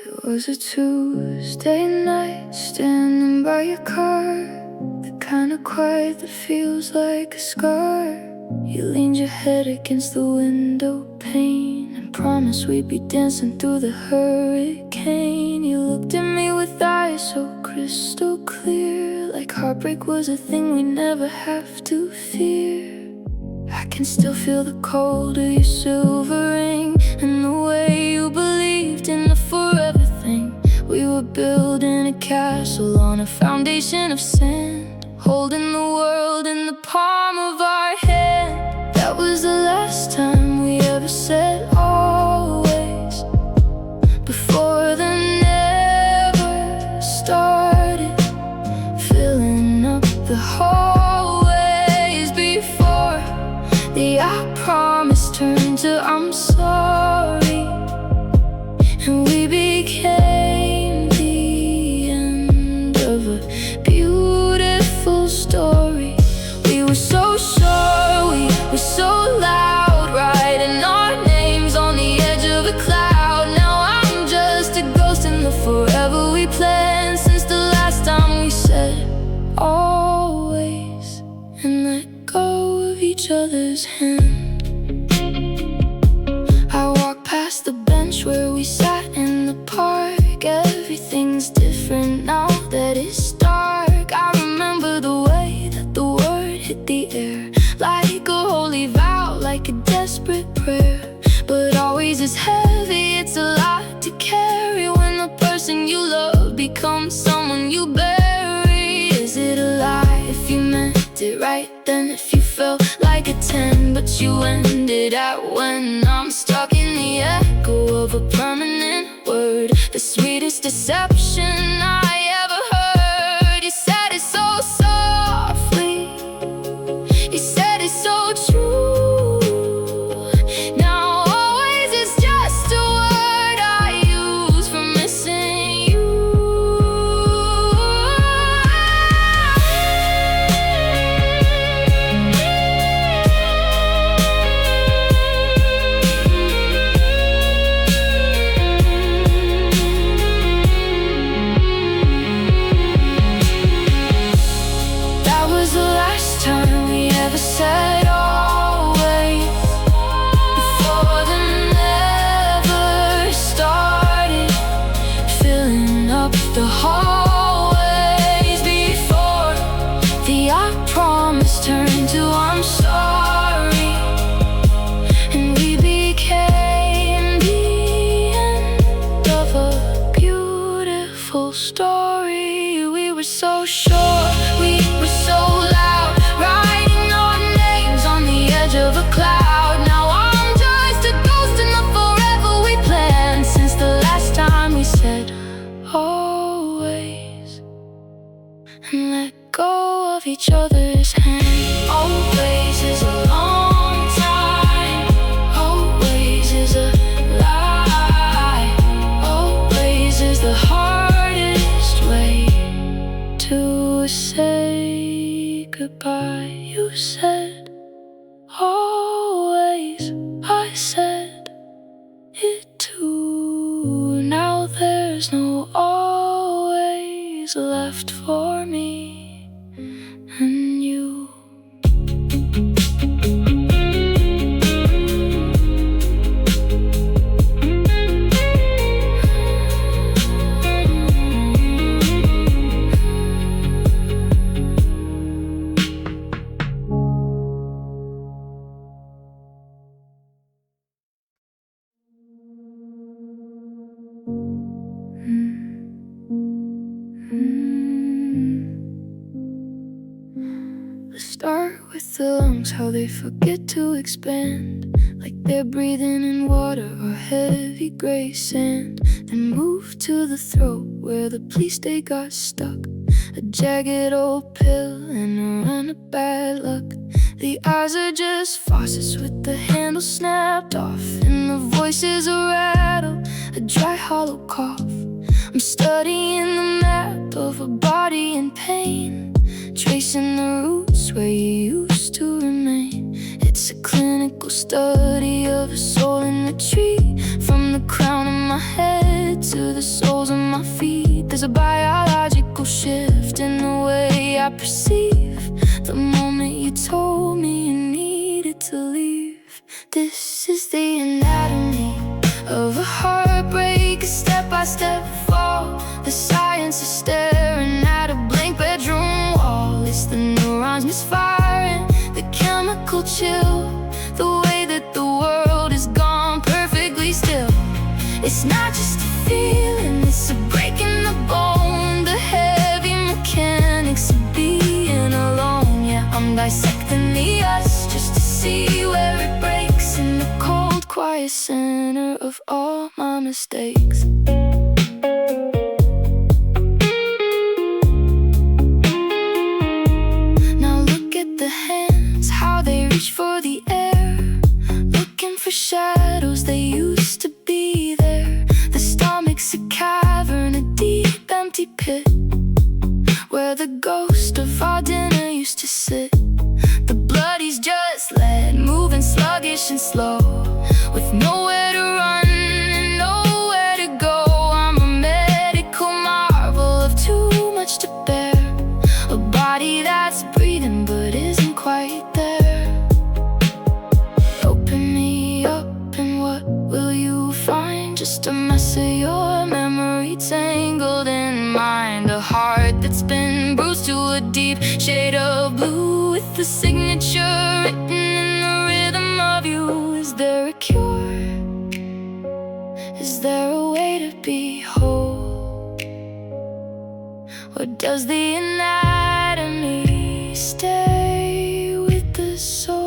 It was a Tuesday night, standing by your car, the kind of quiet that feels like a scar. You leaned your head against the window pane and promised we'd be dancing through the hurricane. You looked at me with eyes so crystal clear, like heartbreak was a thing we never have to fear. I can still feel the cold of your silver ring and the way you believed in the forever thing. We were building a castle on a foundation of sand, holding the world in the palm of our hand. That was the last time we ever said always, before the never started, filling up the hallways before the I promise turned to I'm sorry, and we became the end of a beautiful story. We were so sure, we were so loud, writing our names on the edge of a cloud. Now I'm just a ghost in the forever we planned, since the last time we said always and let go of each other's hand. I walk past the bench where we sat in the park. Everything's different now that it's dark. I remember the way that the word hit the air, like a holy vow, like a desperate prayer. But always is heavy, it's a lot to carry when the person you love becomes someone you bury. Is it a lie if you meant it right then, if you felt like a 10 but you ended at when? I'm stuck in the echo of a permanent word, the sweetest deception I ever heard. You said it so softly, you said it so true. Now always is just a word I use for missing you. That was the last time we ever said always, before the never started, filling up the hallways before the I promise turned to I'm sorry, and we became the end of a beautiful story. We were so sure, we were so loud, writing our names on the edge of a cloud. Now I'm just a ghost in the forever we planned, since the last time we said always and let go of each other's hand. Always is a long time, always is a lie, always is the hardest way to say goodbye. You said always, I said it too. Now there's no always left for me and you. Let's start with the lungs, how they forget to expand, like they're breathing in water or heavy gray sand. Then move to the throat where the police they got stuck, a jagged old pill and a run of bad luck. The eyes are just faucets with the handle snapped off, and the voice is a rattle, a dry hollow cough. I'm studying the map of a body in pain, tracing the roots where you used to remain. It's a clinical study of a soul in the tree, from the crown of my head rooted to the soles of my feet. There's a biological shift in the way I perceive the moment you told me you needed to leave. This is the anatomy of a heartbreak, a step-by-step fall. The science is staring at a blank bedroom wall. It's the neurons misfiring, the chemical chill, the way that the world is gone perfectly still. It's not just a feeling, it's a break in the bone, the heavy mechanics of being alone. Yeah, I'm dissecting the us just to see where it breaks in the cold, quiet center of all my mistakes. Now look at the hands, how they reach for the air, looking for shadows they used to be there. The stomach's a cavern, a deep empty pit, where the ghost of our dinner used to sit. The bloody's just lead, moving sluggish and slow, with nowhere to run and nowhere to go. I'm a medical marvel of too much to bear, a body that's breathing but isn't quite there. Open me up and what will you find? Just a mess of your memory tangled in mine. A heart that's been bruised to a deep shade of blue, with the signature written in the rhythm of you. Is there a cure? Is there a way to be whole? Or does the anatomy stay with the soul?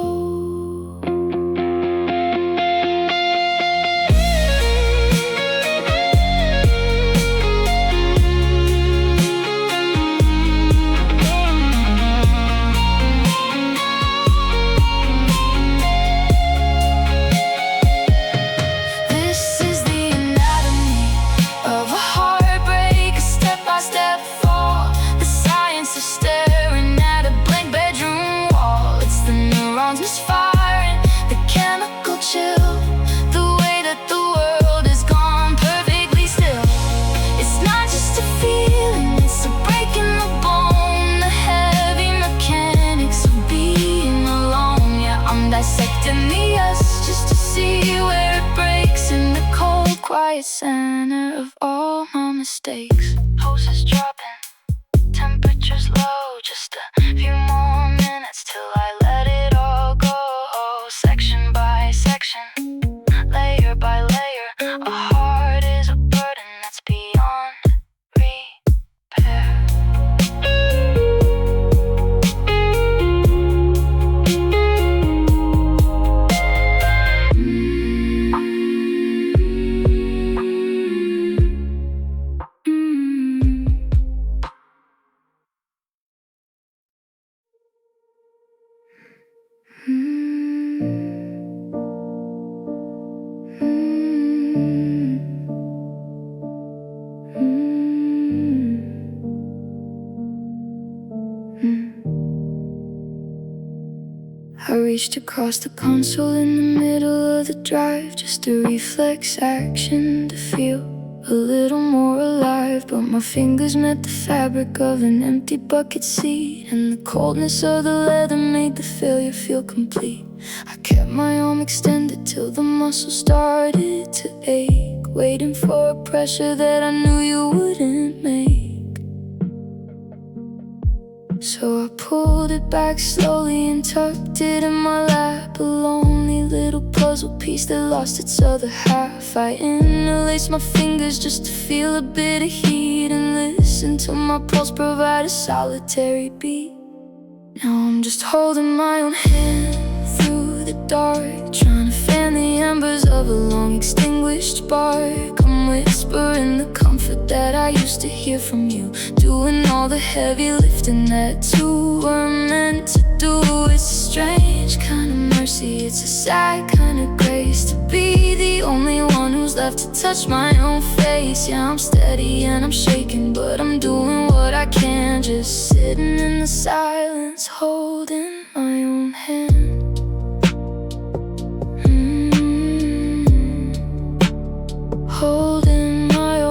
Misfiring, the chemical chill, the way that the world is gone perfectly still. It's not just a feeling, it's a break in the bone, the heavy mechanics of being alone. Yeah, I'm dissecting the us just to see where it breaks in the cold, quiet center of all my mistakes. Pulses dropping, temperature's low, just a few more minutes till I let it all go. Section by section, layer by layer, a heart is a burden that's beyond repair. I reached across the console in the middle of the drive, just a reflex action to feel a little more alive. But my fingers met the fabric of an empty bucket seat, and the coldness of the leather made the failure feel complete. I kept my arm extended till the muscle started to ache, waiting for a pressure that I knew you wouldn't make. So I pulled it back slowly and tucked it in my lap, a lonely little puzzle piece that lost its other half. I interlaced my fingers just to feel a bit of heat, and listen to my pulse provide a solitary beat. Now I'm just holding my own hand through the dark, trying to fan the embers of a long extinguished spark. I'm whispering the comfort that I used to hear from you, doing all the heavy lifting that two were meant to do. It's a strange kind of mercy, it's a sad kind of grace, to be the only one who's left to touch my own face. Yeah, I'm steady and I'm shaking, but I'm doing what I can, just sitting in the silence, holding my own hand. Holding my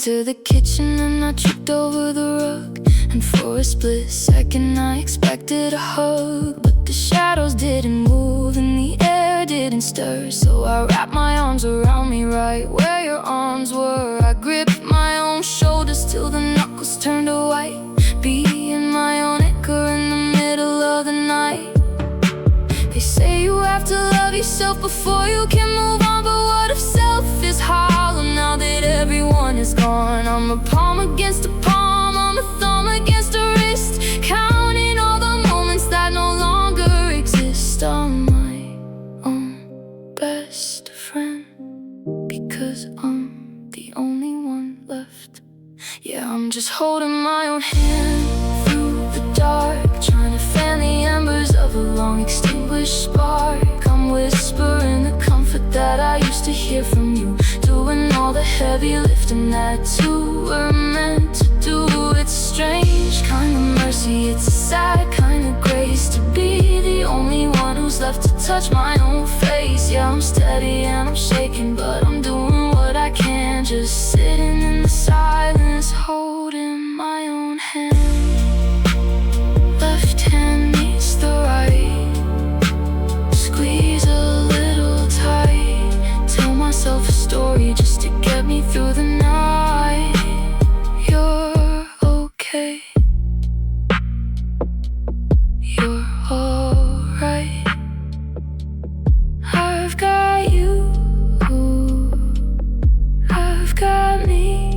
into the kitchen and I tripped over the rug. And for a split second I expected a hug, but the shadows didn't move and the air didn't stir. So I wrapped my arms around me right where your arms were. I gripped my own shoulders till the knuckles turned to white, being my own anchor in the middle of the night. They say you have to love yourself before you can move on, but what if self is hollow now that everyone is gone? I'm a palm against a palm, I'm a thumb against a wrist, counting all the moments that no longer exist. I'm my own best friend, because I'm the only one left. Yeah, I'm just holding my own hand through the dark, trying to fan the embers of a long extinguished spark. I'm whispering the comfort that I used to hear from you, doing all the heavy lifting that two were meant to do. It's a strange kind of mercy, it's a sad kind of grace to be the only one who's left to touch my own face. Yeah, I'm steady and I'm shaking, but I'm doing what I can, just sitting in the silence, holding my own hand. Left hand meets the right, squeeze a little tight, tell myself a story just to get me through the night. You're okay, you're alright. I've got you, I've got me.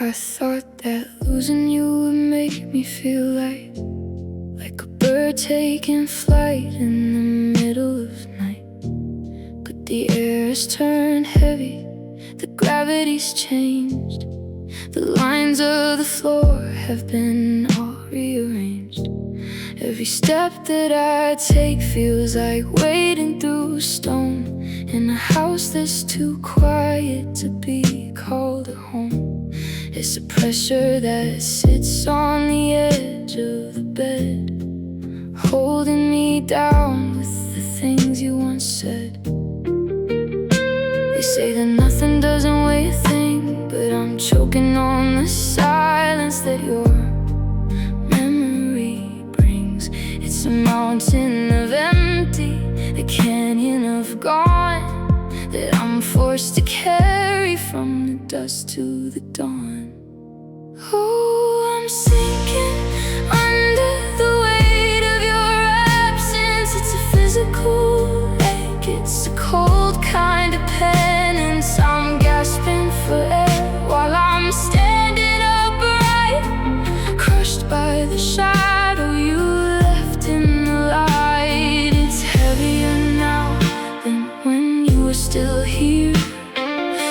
I thought that losing you would make me feel like a bird taking flight in the middle of night. But the air has turned heavy, the gravity's changed, the lines of the floor have been all rearranged. Every step that I take feels like wading through stone in a house that's too quiet to be called a home. It's a pressure that sits on the edge of the bed, holding me down with the things you once said. They say that nothing doesn't weigh a thing, but I'm choking on the silence that your memory brings. It's a mountain of empty, a canyon of gone, that I'm forced to carry from the dusk to the dawn. Oh, I'm sinking under the weight of your absence. It's a physical ache, it's a cold kind of penance. I'm gasping for air while I'm standing upright, crushed by the shadow you left in the light. It's heavier now than when you were still here.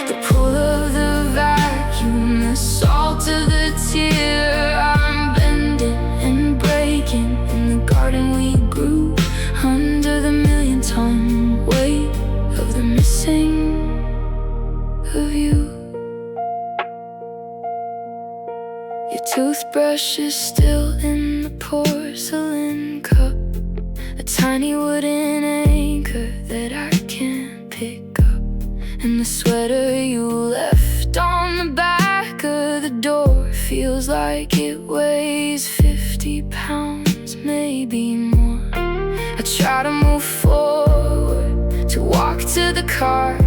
The pull of the vacuum, the salt of the tear. I'm bending and breaking in the garden we grew, under the million-ton weight of the missing of you. Your toothbrush is still in the porcelain cup, a tiny wooden anchor that I can't pick up. And the sweater you left on the back of the door feels like it weighs 50 pounds, maybe more. I try to move forward, to walk to the car,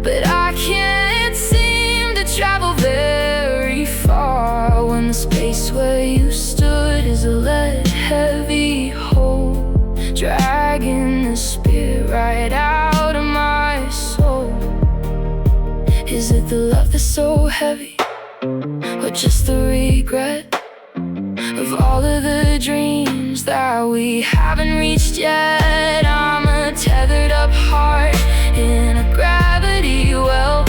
but I can't seem to travel very far, when the space where you stood is a lead-heavy hole, dragging the spirit right out of my soul. Is it the love that's so heavy, or just the regret of all of the dreams that we haven't reached yet? I'm a tethered up heart in a gravity well,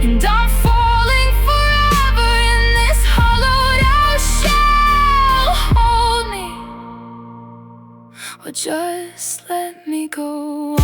and I'm falling forever in this hollowed out shell. Hold me, or just let me go on.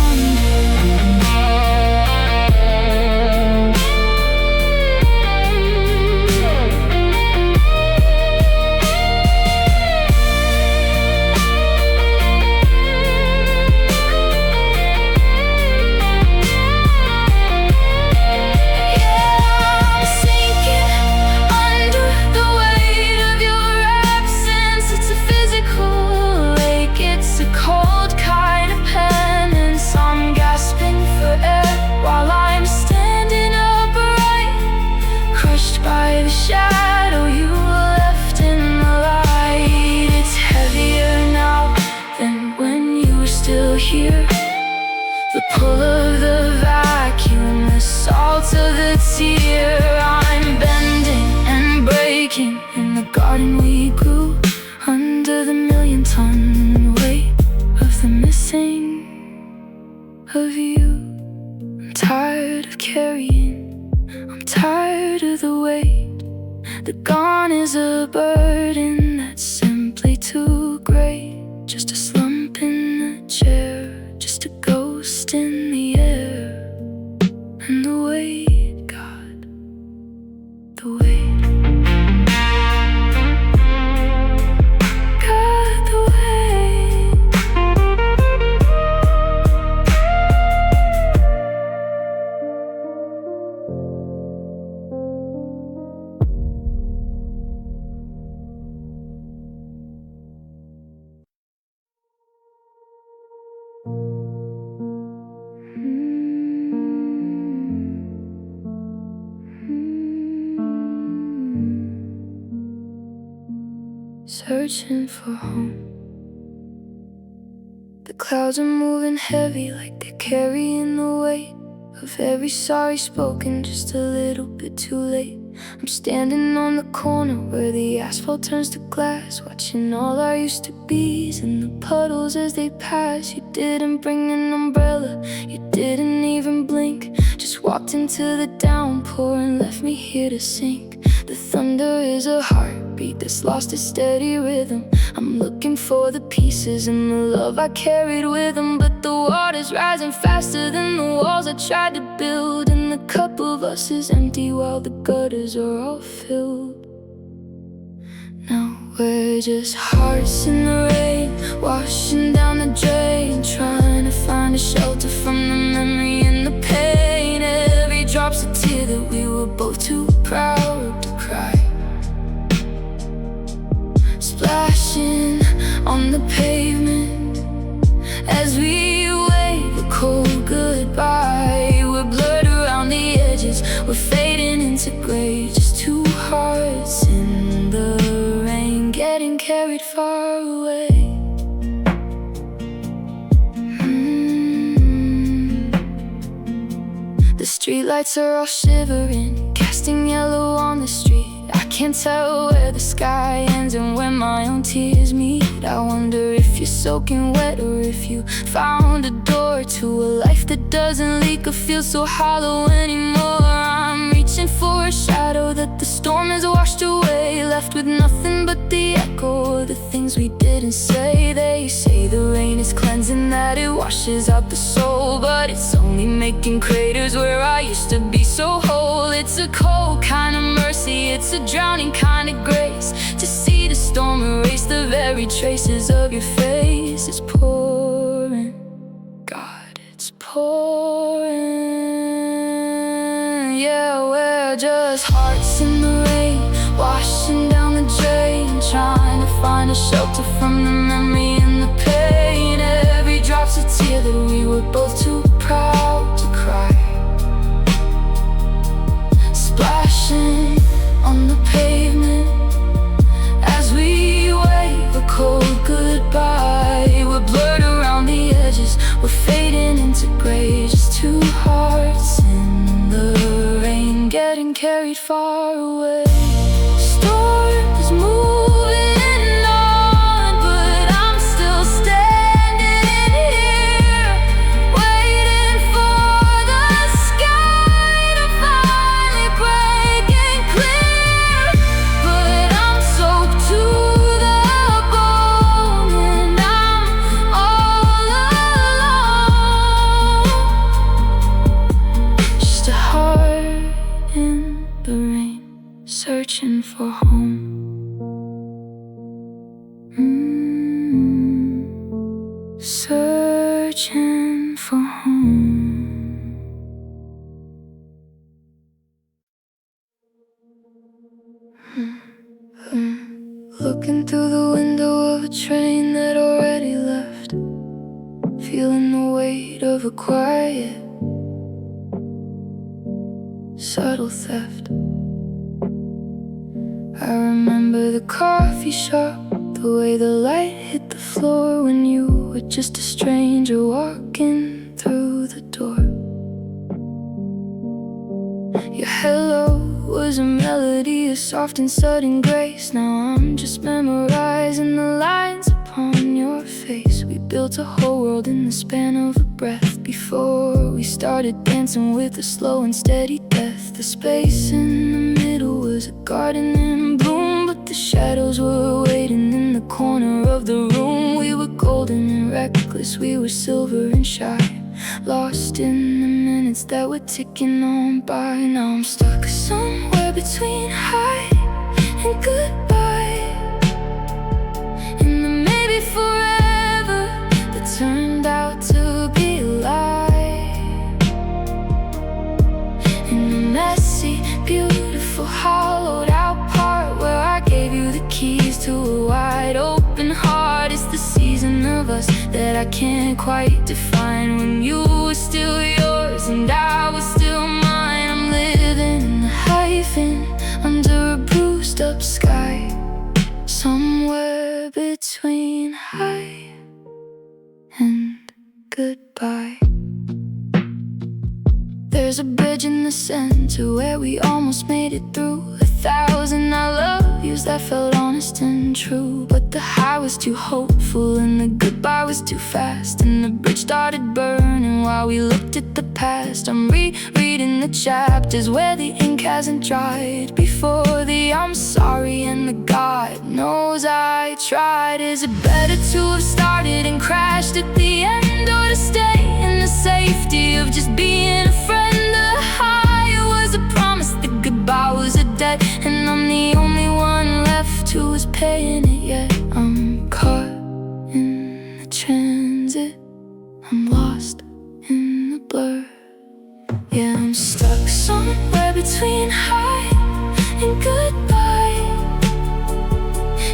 apart and we grew under the million-ton weight of the missing of you. I'm tired of carrying, I'm tired of the weight. The gone is a burden that's simply too great. Just a slump in the chair, just a ghost in the air. And the weight, God, the weight. Searching for home. The clouds are moving heavy, like they're carrying the weight of every sorry spoken just a little bit too late. I'm standing on the corner where the asphalt turns to glass, watching all our used to be's in the puddles as they pass. You didn't bring an umbrella, you didn't even blink, just walked into the downpour and left me here to sink. The thunder is a heartbeat that's lost its steady rhythm. I'm looking for the pieces and the love I carried with them, but the water's rising faster than the walls I tried to build, and the cup of us is empty while the gutters are all filled. Now we're just hearts in the rain, washing down the drain, trying to find a shelter from the memory and the pain. Every drop's a tear that we were both too proud to cry, splashing on the pavement as we wave a cold goodbye. We're blurred around the edges, we're fading into gray, just two hearts in the rain, getting carried far away. The streetlights are all shivering, casting yellow on the street. I can't tell where the sky ends and where my own tears meet. I wonder if you're soaking wet or if you found a door to a life that doesn't leak or feel so hollow anymore. I'm reaching for a shadow that the storm has washed away, left with nothing but the echo of the things we didn't say. They say the rain is cleansing, that it washes out the soul, but it's only making craters where I used to be so whole. It's a cold kind of mercy, it's a drowning kind of grace, to see the storm erase the very traces of your face. It's pouring, God, it's pouring. Yeah, we're just hearts in the rain, washing down the drain, trying to find a shelter from the memory and the pain. Every drop's a tear that we were both too proud to cry, splashing on the pavement as we wave a cold goodbye. We're blurred around the edges, we're fading into gray, just two hearts in the rain, getting carried far away. Storm is moving on, but I'm still standing here, waiting for the sky to finally break and clear. But I'm soaked to the bone and I'm all alone. Just a heart in the rain, searching for home. Searching for home. Looking through the window of a train that already left, feeling the weight of a quiet, subtle theft. I remember the coffee shop, the way the light hit the floor when you were just a stranger walking through the door. Your hello was was a melody, a soft and sudden grace. Now I'm just memorizing the lines upon your face. We built a whole world in the span of a breath, before we started dancing with a slow and steady death. The space in the middle was a garden in bloom, but the shadows were waiting in the corner of the room. We were golden and reckless, we were silver and shy, lost in the minutes that were ticking on by. Now I'm stuck somewhere between high and goodbye, in the maybe forever that turned out to be a lie. In the messy, beautiful, hollowed out part where I gave you the keys to a wide open heart. It's the season of us that I can't quite define, when you were still yours and I was still mine. I'm living in the hyphen under a bruised up sky, somewhere between high and goodbye. There's a bridge in the center where we almost made it through. 1,000 I love yous that felt honest and true, but the high was too hopeful and the goodbye was too fast, and the bridge started burning while we looked at the past. I'm rereading the chapters where the ink hasn't dried, before the I'm sorry and the God knows I tried. Is it better to have started and crashed at the end, or to stay in the safety of just being a friend? The high was a promise, the goodbye was a debt, and I'm the only one left who is paying it yet. I'm caught in the transit, I'm lost in the blur. Yeah, I'm stuck somewhere between high and goodbye,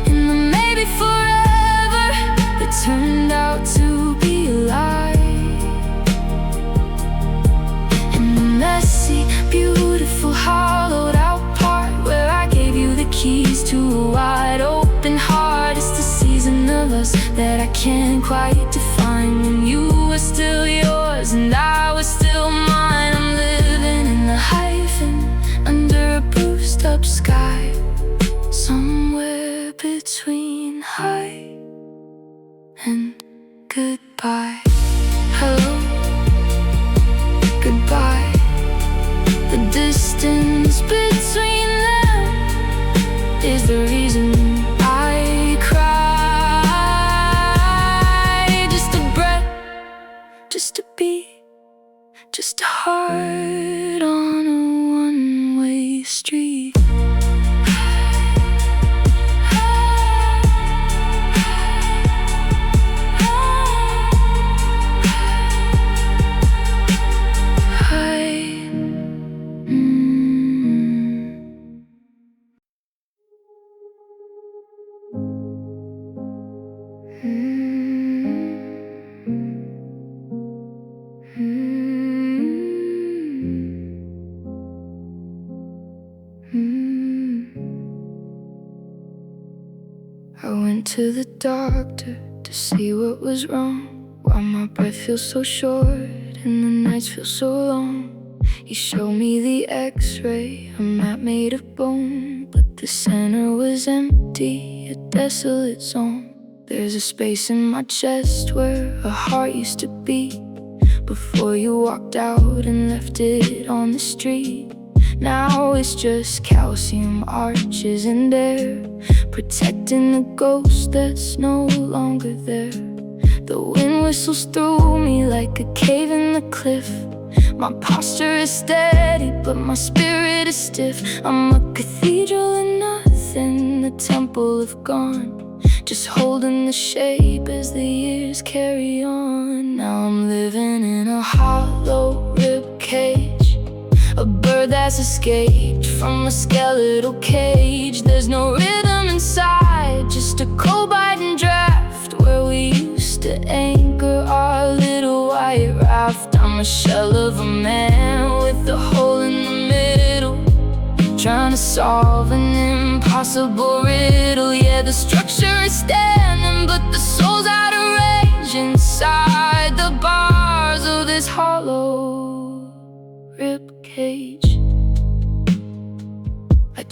in the maybe forever that turned out to be a lie. In the messy, beautiful, hollowed out part where I gave you the keys to a wide open heart. It's the season of us that I can't quite define, when you were still yours and I was still mine. I'm living in the hyphen under a bruised up sky, somewhere between high and goodbye. Hello, goodbye. The distance between them is the reason I cry. Just a breath, just a beat, just a heart on a one-way street. I went to the doctor to see what was wrong, why my breath feels so short and the nights feel so long. He showed me the x-ray, a map made of bone, but the center was empty, a desolate zone. There's a space in my chest where a heart used to beat, before you walked out and left it on the street. Now it's just calcium arches and air, protecting the ghost that's no longer there. The wind whistles through me like a cave in the cliff. My posture is steady, but my spirit is stiff. I'm a cathedral in nothing, the temple of gone, just holding the shape as the years carry on. Now I'm living in a hollow rib cage, a bird that's escaped from a skeletal cage. There's no rhythm inside, just a cold biting draft where we used to anchor our little white raft. I'm a shell of a man with a hole in the middle, trying to solve an impossible riddle. Yeah, the structure is standing, but the soul's out of range inside the bars of this hollow rib cage.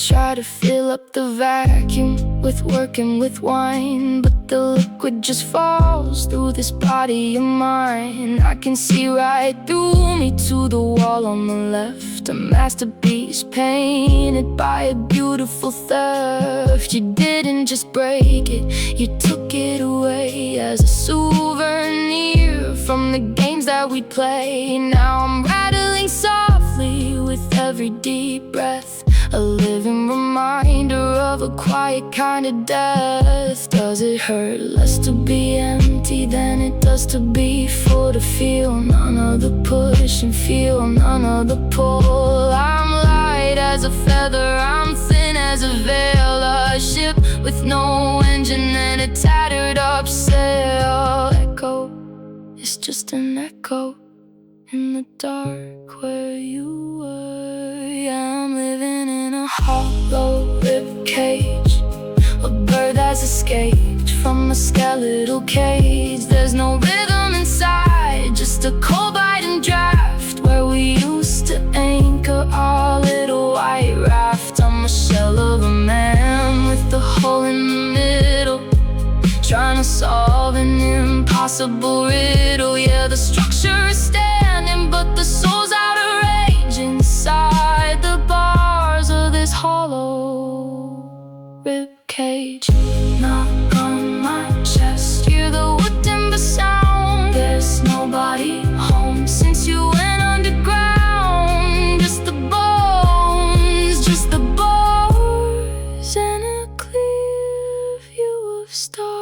try to fill up the vacuum with work and with wine, but the liquid just falls through this body of mine. I can see right through me to the wall on the left, a masterpiece painted by a beautiful theft. You didn't just break it, you took it away as a souvenir from the games that we'd play. Now I'm rattling softly with every deep breath, a living reminder of a quiet kind of death. Does it hurt less to be empty than it does to be full? To feel none of the push and feel none of the pull. I'm light as a feather, I'm thin as a veil, a ship with no engine and a tattered up sail. Echo, it's just an echo in the dark where you were. Yeah, I'm living in a hollow rib cage, a bird that's escaped from a skeletal cage. There's no rhythm inside, just a cold biting draft where we used to anchor our little white raft. I'm a shell of a man with a hole in the middle, trying to solve an impossible riddle. Yeah, the structure is standing, but the soul's out of range inside the bars of this hollow rib cage. Knock on my chest, hear the wood timber sound. There's nobody home since you went underground. Just the bones, just the bars, and a clear view of stars.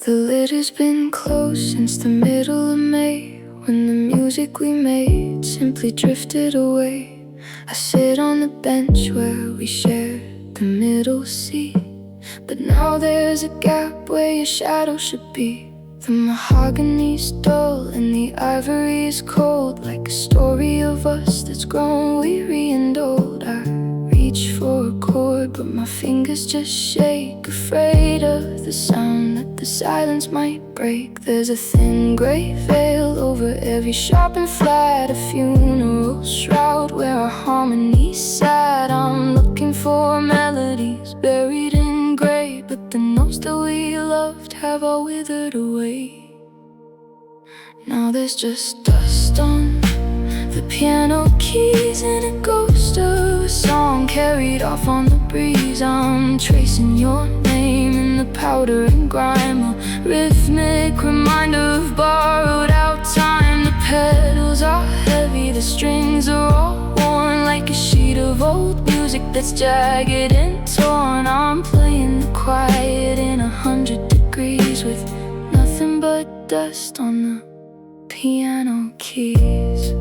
The lid has been closed since the middle of May, when the music we made simply drifted away. I sit on the bench where we shared the middle seat, but now there's a gap where your shadow should be. The mahogany's dull and the ivory is cold, like a story of us that's grown weary and old. I reach for a chord, but my fingers just shake, afraid of the sound that the silence might break. There's a thin gray veil over every sharp and flat, a funeral shroud where our harmony's sad. I'm looking for melodies buried in gray, but the notes that we loved have all withered away. Now there's just dust on the piano keys and a ghost of a song carried off on the breeze. I'm tracing your name in the powder and grime, a rhythmic reminder of borrowed out time. The pedals are heavy, the strings are all worn, like a sheet of old music that's jagged and torn. I'm playing the quiet in 100 degrees with nothing but dust on the piano keys.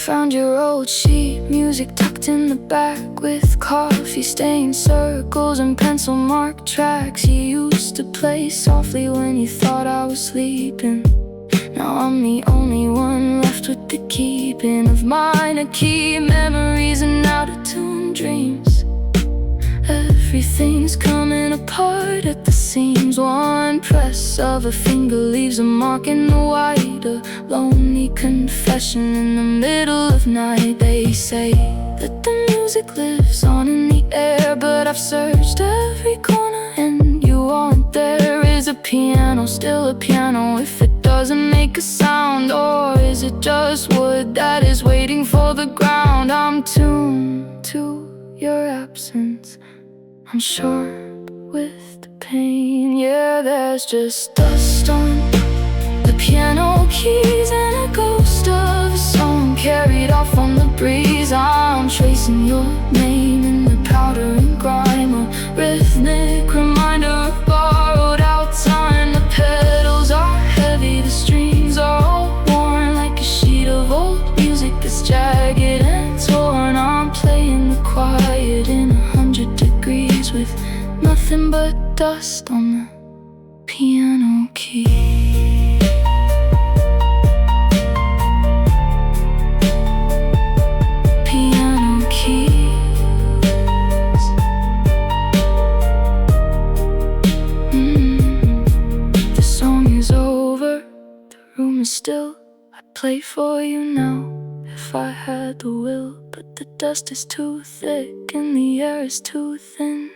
Found your old sheet music tucked in the back, with coffee stained circles and pencil marked tracks you used to play softly when you thought I was sleeping. Now I'm the only one left with the keeping of minor key memories and out-of-tune dreams. Everything's coming apart at the seams. One press of a finger leaves a mark in the white, a lonely confession in the middle of night. They say that the music lives on in the air, but I've searched every corner and you aren't there. Is a piano still a piano if it doesn't make a sound? Or is it just wood that is waiting for the ground? I'm tuned to your absence, I'm sharp with the pain. Yeah, there's just dust on the piano keys and a ghost of a song carried off on the breeze. I'm tracing your name in the powder and grime, a rhythmic reminder of borrowed out time. The petals are heavy, the strings are all worn, like a sheet of old music that's jagged and torn. I'm playing the quiet in 100 degrees with nothing but dust on the piano key. Piano keys. The song is over, the room is still. I'd play for you now if I had the will, but the dust is too thick and the air is too thin.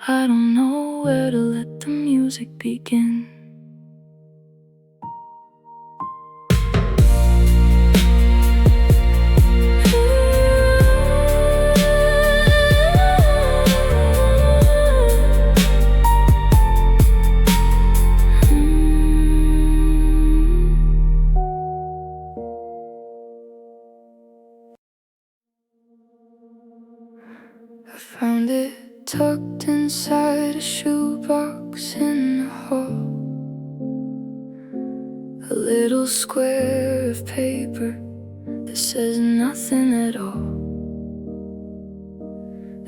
I don't know where to let the music begin. I found it tucked inside a shoebox in the hall, a little square of paper that says nothing at all.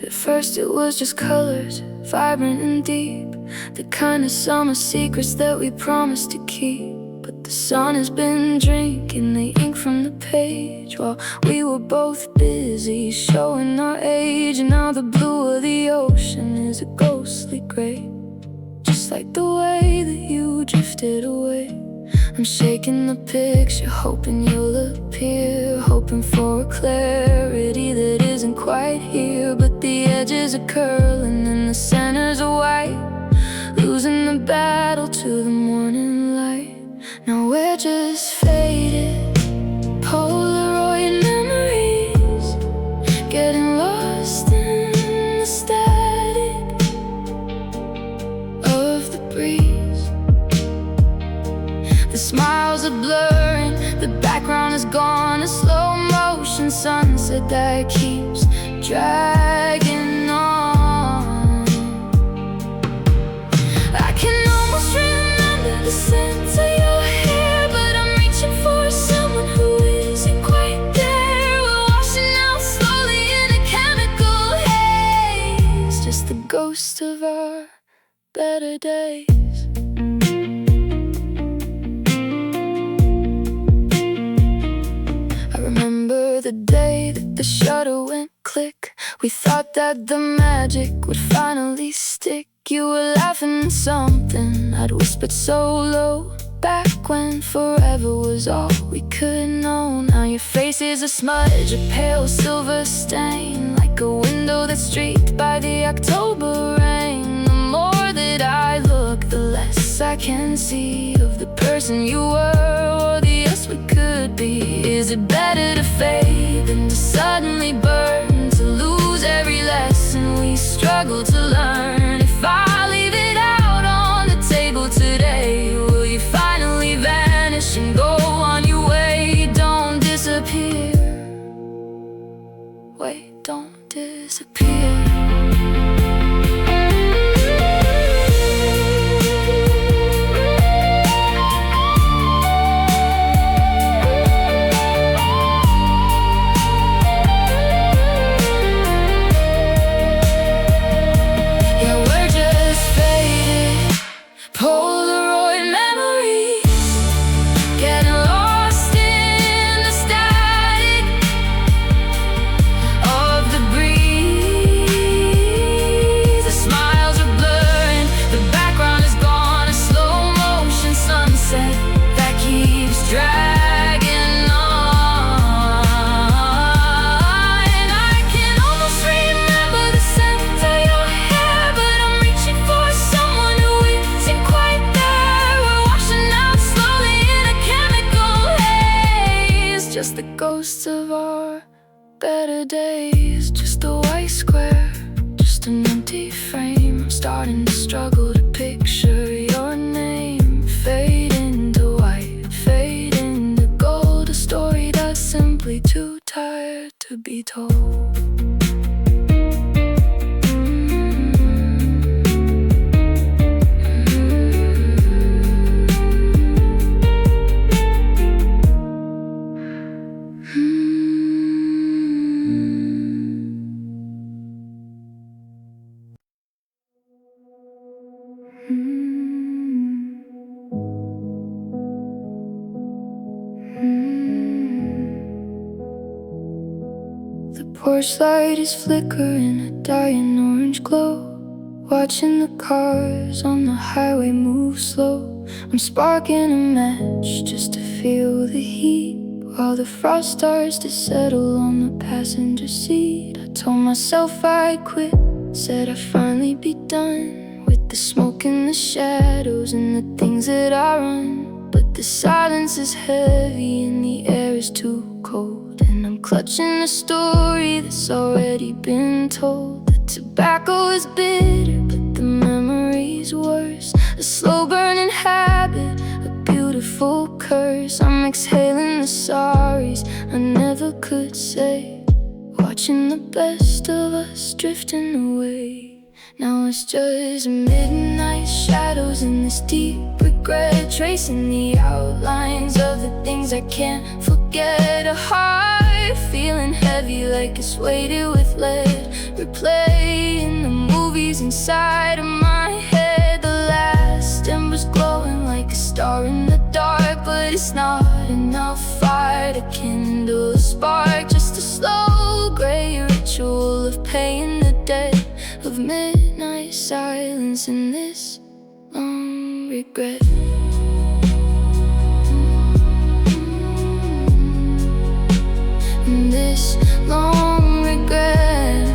At first it was just colors, vibrant and deep, the kind of summer secrets that we promised to keep. But the sun has been drinking the ink from the page while we were both busy showing our age. And now the blue of the ocean is a ghostly gray, just like the way that you drifted away. I'm shaking the picture, hoping you'll appear, hoping for a clarity that isn't quite here. But the edges are curling and the centers are white, losing the battle to the morning light. Now we're just faded Polaroid memories, getting lost in the static of the breeze. The smiles are blurring, the background is gone, a slow motion sunset that keeps dragging on. I can almost remember the scent of your hair, but I'm reaching for someone who isn't quite there. We're washing out slowly in a chemical haze, just the ghost of our better days. I remember the day that the shutter went click. We thought that the magic would finally stick. You were laughing at something I'd whispered so low, back when forever was all we could know. Now your face is a smudge, a pale silver stain, like a window that's streaked by the October rain. The more that I look, the less I can see of the person you were or the us we could be. Is it better to fade than to suddenly burn, to lose every lesson we struggle to learn? If I leave it out on the table today, will you finally vanish and go on your way? Don't disappear. Wait, don't disappear. Polaroid memories, getting lost in the static of the breeze. The smiles are blurring, the background is gone, a slow motion sunset that keeps dragging on. And I can almost remember the scent of your hair, but I'm reaching for someone who isn't quite there. We're washing out slowly in a chemical haze, just the ghosts of our better days. Just a white square, just an empty frame. I'm starting to struggle to picture your name. Fade into white, fade into gold, a story that's simply too porch light is flickering a dying orange glow. Watching the cars on the highway move slow. I'm sparking a match just to feel the heat, while the frost starts to settle on the passenger seat. I told myself I'd quit, said I'd finally be done with the smoke and the shadows and the things that I run. But the silence is heavy and the air is too cold, and I'm clutching a story that's already been told. The tobacco is bitter, but the memory's worse. A slow burning habit, a beautiful curse. I'm exhaling the sorries I never could say, watching the best of us drifting away. Now it's just midnight shadows in this deep regret, tracing the outlines of the things I can't forget. A heart feeling heavy like it's weighted with lead, replaying the movies inside of my head. The last ember's glowing like a star in the dark, but it's not enough fire to kindle a spark. Just a slow gray ritual of paying the debt of midnight silence in this long regret. In this long regret.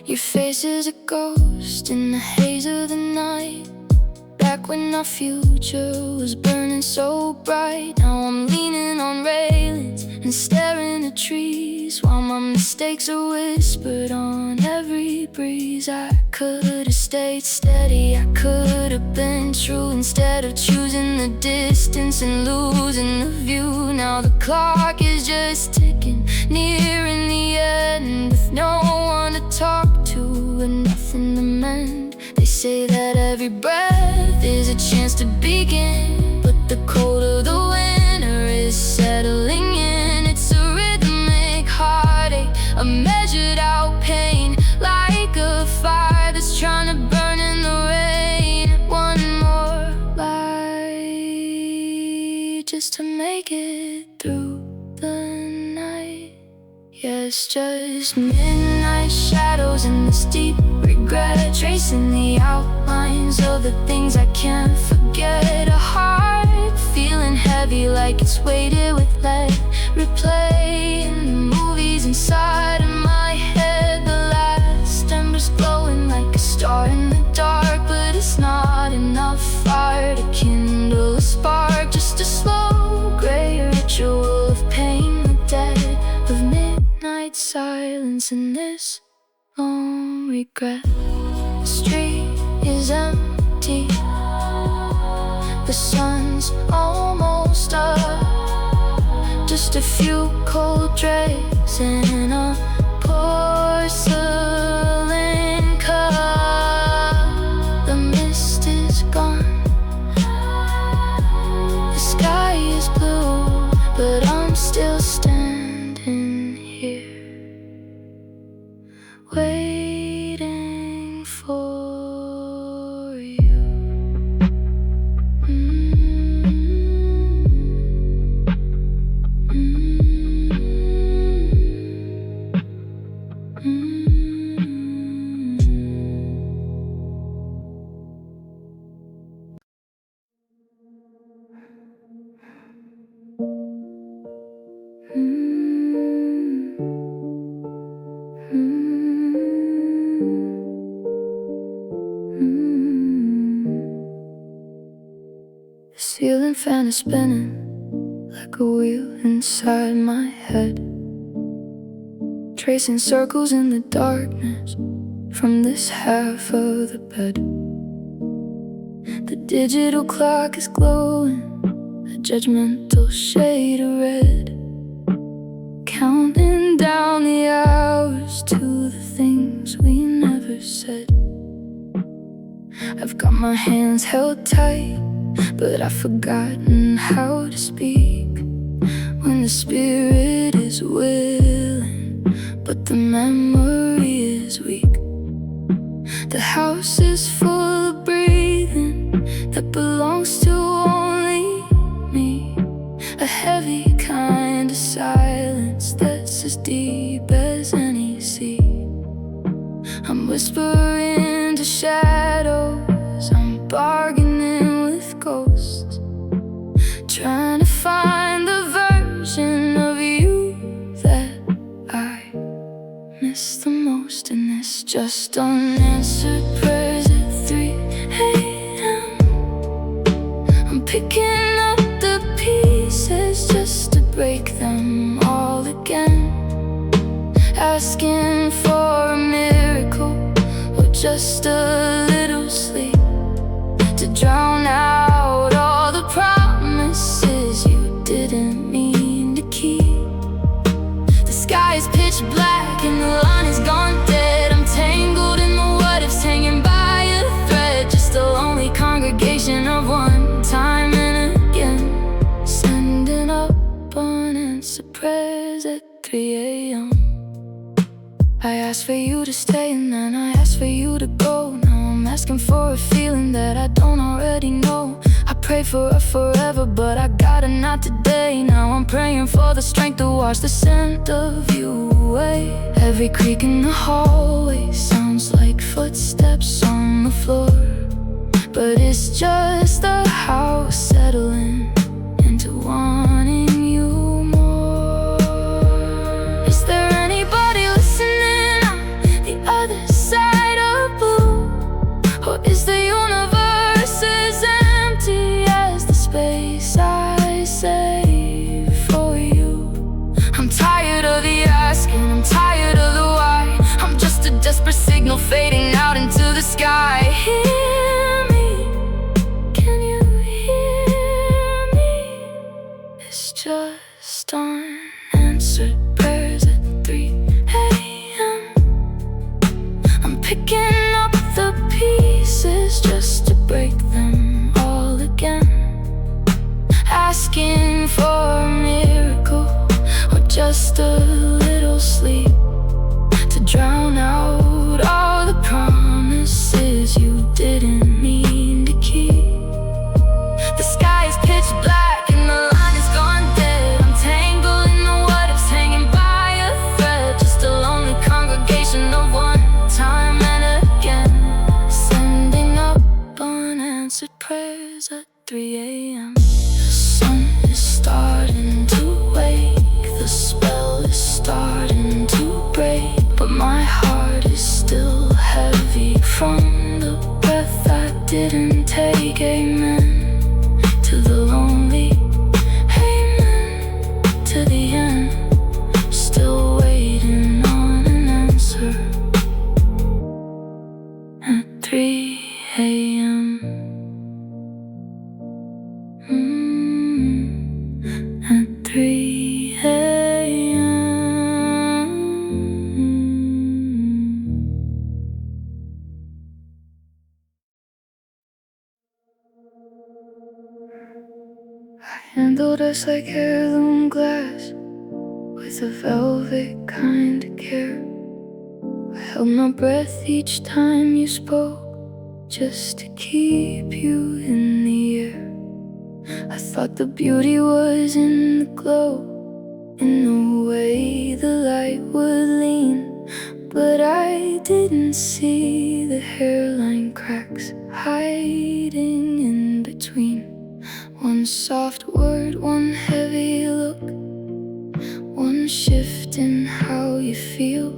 Your face is a ghost in the haze of the night. Back when our future was burning so bright. Now I'm leaning on railings and staring at trees, while my mistakes are whispered on every breeze. I could have stayed steady, I could have been true, instead of choosing the distance and losing the view. Now the clock is just ticking, nearing the end, with no one to talk to and nothing to mend. They say that every breath is a chance to begin, but the cold of the winter is settling in. It's a rhythmic heartache, a measured out pain, like a fire that's trying to burn in the rain. One more light just to make it through the night. Yeah, it's just midnight shadows in this deep regret, tracing the outlines of the things I can't forget. A heart feeling heavy like it's weighted with lead, replaying the movies inside of my head. The last ember's glowing like a star in the dark, but it's not enough fire to kindle a spark. Just a slow gray ritual of paying the debt of midnight silence in this long regret. The street is empty, the sun's almost up, just a few cold dregs in a porcelain cup. The mist is gone, the sky is blue, but I'm still standing here, waiting for you. The ceiling fan is spinning like a wheel inside my head, tracing circles in the darkness from this half of the bed. The digital clock is glowing a judgmental shade of red, counting down the hours to the things we never said. I've got my hands held tight, but I've forgotten how to speak. When the spirit is willing, but the memory is weak. The house is full of breathing that belongs to only me. kind of silence that's as deep as any sea. I'm whispering to shadows, I'm bargaining with ghosts, trying to find the version of you that I miss the most. And it's just unanswered prayers at 3 a.m. I'm picking up the pieces just to break them all again, asking for a miracle or just a little sleep to drown out all the promises you didn't mean to keep. The sky is pitch black and the line is gone dead. I'm tangled in the what-ifs, hanging by a thread, just a lonely congregation of one time and again, sending up unanswered prayers at 3 a.m. I asked for you to stay and then I asked for you to go. Now I'm asking for a feeling that I don't already know. I prayed for her forever, but I got her not today. Now I'm praying for the strength to wash the scent of you away. Every creak in the hallway sounds like footsteps on the floor, but it's just the house settling into wanting you more. Is there anybody listening on the other side of blue? Or is the universe as empty as the space I save for you? I'm tired of the asking, I'm tired of the why. I'm just a desperate signal fading out into the sky. Hear me, can you hear me? It's just unanswered prayers at 3 a.m. I'm picking up the pieces just to break them all again, asking for a miracle or just a little sleep to drown out all the promises you didn't mean to keep. The sky is pitch black and the line is gone dead. I'm tangled in the what-ifs, hanging by a thread, just a lonely congregation of one time and again, sending up unanswered prayers at 3 a.m. The sun is starting to wake, the spell is starting to break, but my heart is still heavy from the breath I didn't take. Amen to the lonely, amen to the end, still waiting on an answer at 3 a.m. At 3 a.m. I handled us like heirloom glass with a velvet kind of care. I held my breath each time you spoke, just to keep you in the air. I thought the beauty was in the glow, in the way the light would lean, but I didn't see the hairline cracks hiding in between. One soft word, one heavy look, one shift in how you feel,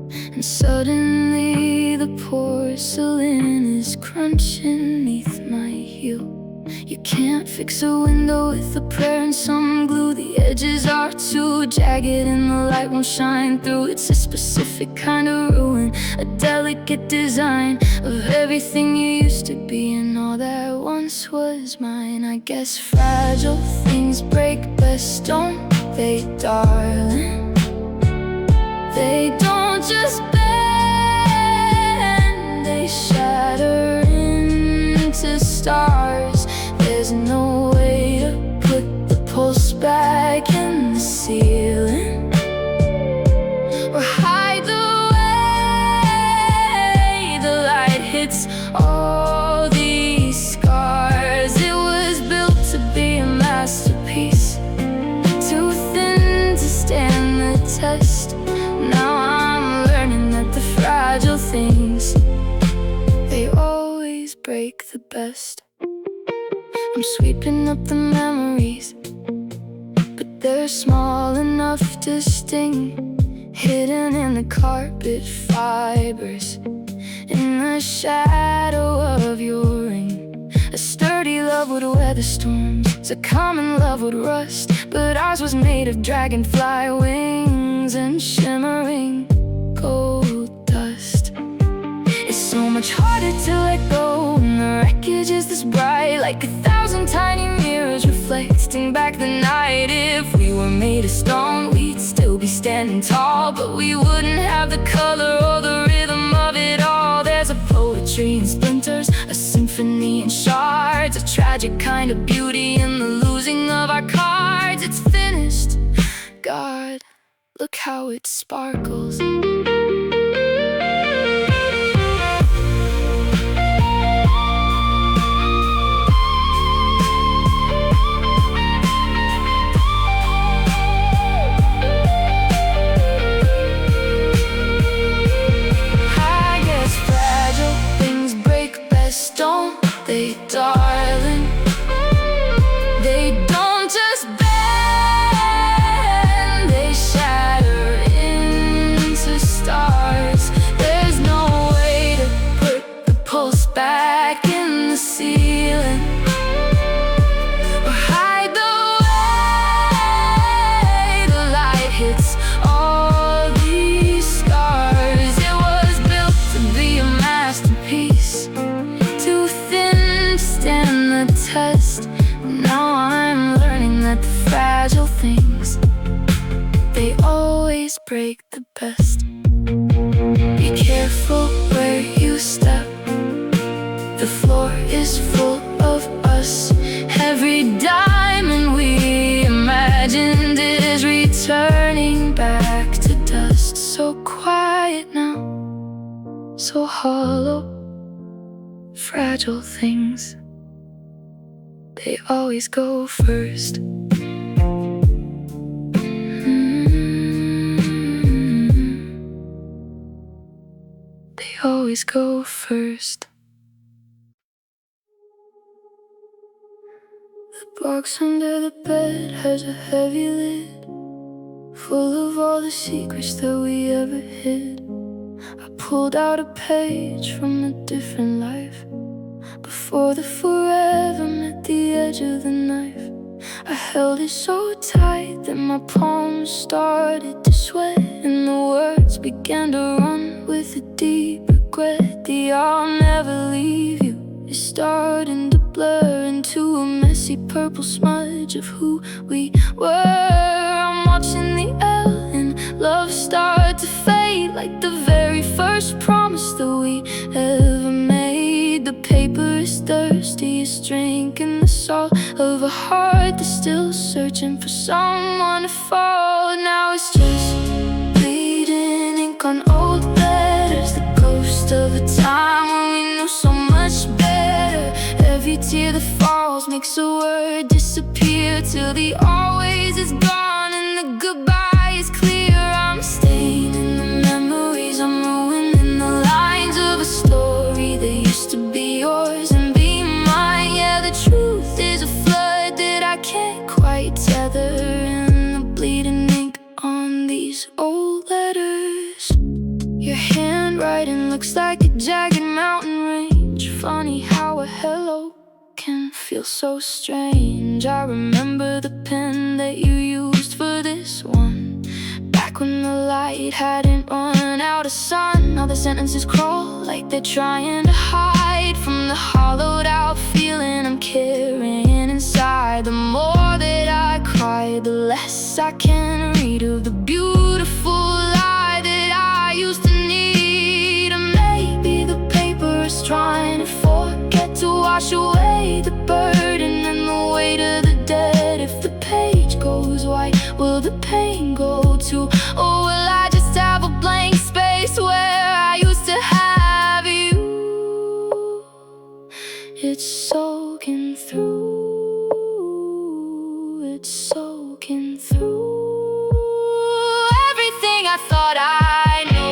and suddenly the porcelain is crunching beneath my heel. You can't fix a window with a prayer and some glue. The edges are too jagged and the light won't shine through. It's a specific kind of ruin, a delicate design of everything you used to be and all that once was mine. I guess fragile things break best, don't they, darling? They don't just bend, they shatter into stars. There's no way to put the pulse back in the ceiling or hide the way the light hits all these scars. It was built to be a masterpiece, break the best. I'm sweeping up the memories, but they're small enough to sting, hidden in the carpet fibers, in the shadow of your ring. A sturdy love would weather storms, a common love would rust, but ours was made of dragonfly wings and shimmering gold dust. It's so much harder to let go when the wreckage is this bright, like 1,000 tiny mirrors reflecting back the night. If we were made of stone, we'd still be standing tall, but we wouldn't have the color or the rhythm of it all. There's a poetry in splinters, a symphony in shards, a tragic kind of beauty in the losing of our cards. It's finished, God, look how it sparkles. They, darling, they don't just bend, they shatter into stars. There's no way to put the pulse back in the ceiling, or hide the way the light hits all these scars. It was built to be a masterpiece, stand the test. Now I'm learning that the fragile things, they always break the best. Be careful where you step, the floor is full of us. Every diamond we imagined is returning back to dust. So quiet now, so hollow. Fragile things, they always go first. They always go first. The box under the bed has a heavy lid, full of all the secrets that we ever hid. I pulled out a page from a different life, before the forever met the edge of the knife. I held it so tight that my palms started to sweat, and the words began to run with a deep regret. The "I'll never leave you" is starting to blur into a messy purple smudge of who we were. I'm watching the L in love start to fade, like the very first promise that we ever made. The paper is thirsty, it's drinking the salt of a heart that's still searching for someone to fall. Now it's just bleeding ink on old letters, the ghost of a time when we knew so much better. Every tear that falls makes a word disappear, till the always is gone and the goodbye is clear. I'm staying in the memories, I'm ruining the lines of a story that used to be yours and be mine. Yeah, the truth is a flood that I can't quite tether, in the bleeding ink on these old letters. Your handwriting looks like a jagged mountain range. Funny how a hello can feel so strange. I remember the pen that you used for this one, back when the light hadn't run out of sun. Now the sentences crawl like they're trying to hide from the hollowed out feeling I'm carrying inside. The more that I cry, the less I can read of the beautiful lie that I used to need. Or maybe the paper is trying to forget to wash away the burden and the weight of the dead. If the page goes white, will the pain go too? Or will I just have a blank space where I used to have you? It's soaking through, it's soaking through everything I thought I knew.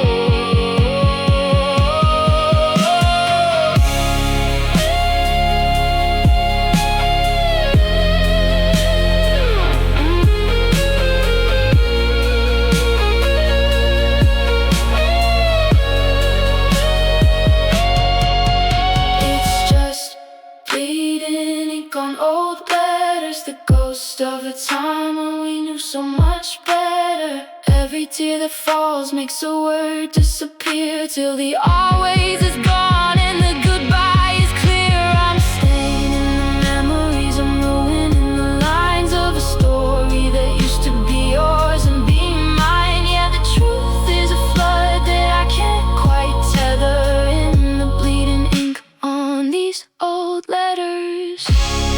much better. Every tear that falls makes a word disappear, till the always is gone and the goodbye is clear. I'm staying in the memories, I'm ruining the lines of a story that used to be yours and be mine. Yeah, the truth is a flood that I can't quite tether in the bleeding ink on these old letters.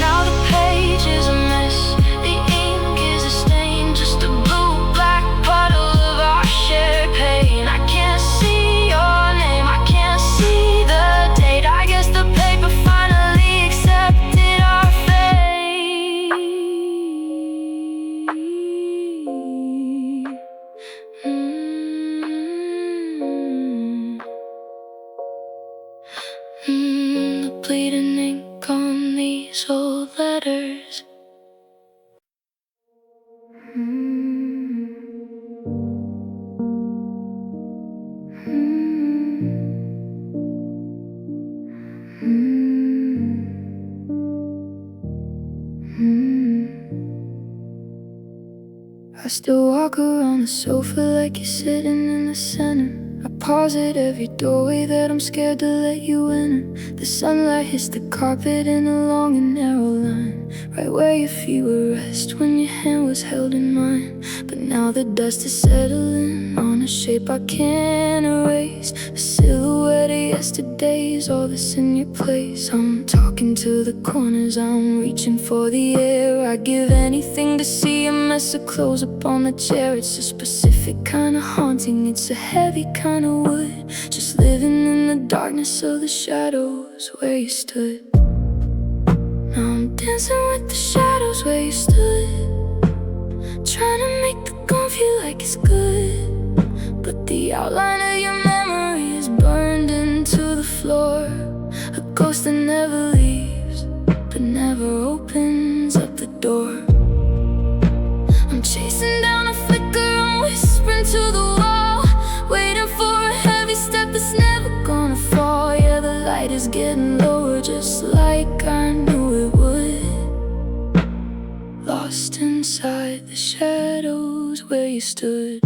Now the page is a mess, the ink is a stain, just a blue-black puddle of our shared pain. I can't see your name, I can't see the date. I guess the paper finally accepted our fate. The bleeding ink on these old letters. I still walk around the sofa like you're sitting in the center. I pause at every doorway that I'm scared to let you in. The sunlight hits the carpet in a long and narrow line, right where your feet would rest when your hand was held in mine. But now the dust is settling on a shape I can't erase, a silhouette of yesterdays, all this in your place. I'm talking to the corners, I'm reaching for the air. I give anything to see a mess of clothes up on the chair. It's a specific kind of haunting, it's a heavy kind of wood, just living in the darkness of the shadows where you stood. Now I'm dancing with the shadows where you stood, trying to make the gone feel like it's good. But the outline of your memory is burned into the floor, a ghost that never leaves, but never opens up the door. I'm chasing down a flicker, I'm whispering to the wall, waiting for a heavy step that's never gonna fall. Yeah, the light is getting lower, just like I knew it would. Lost inside the shadows where you stood.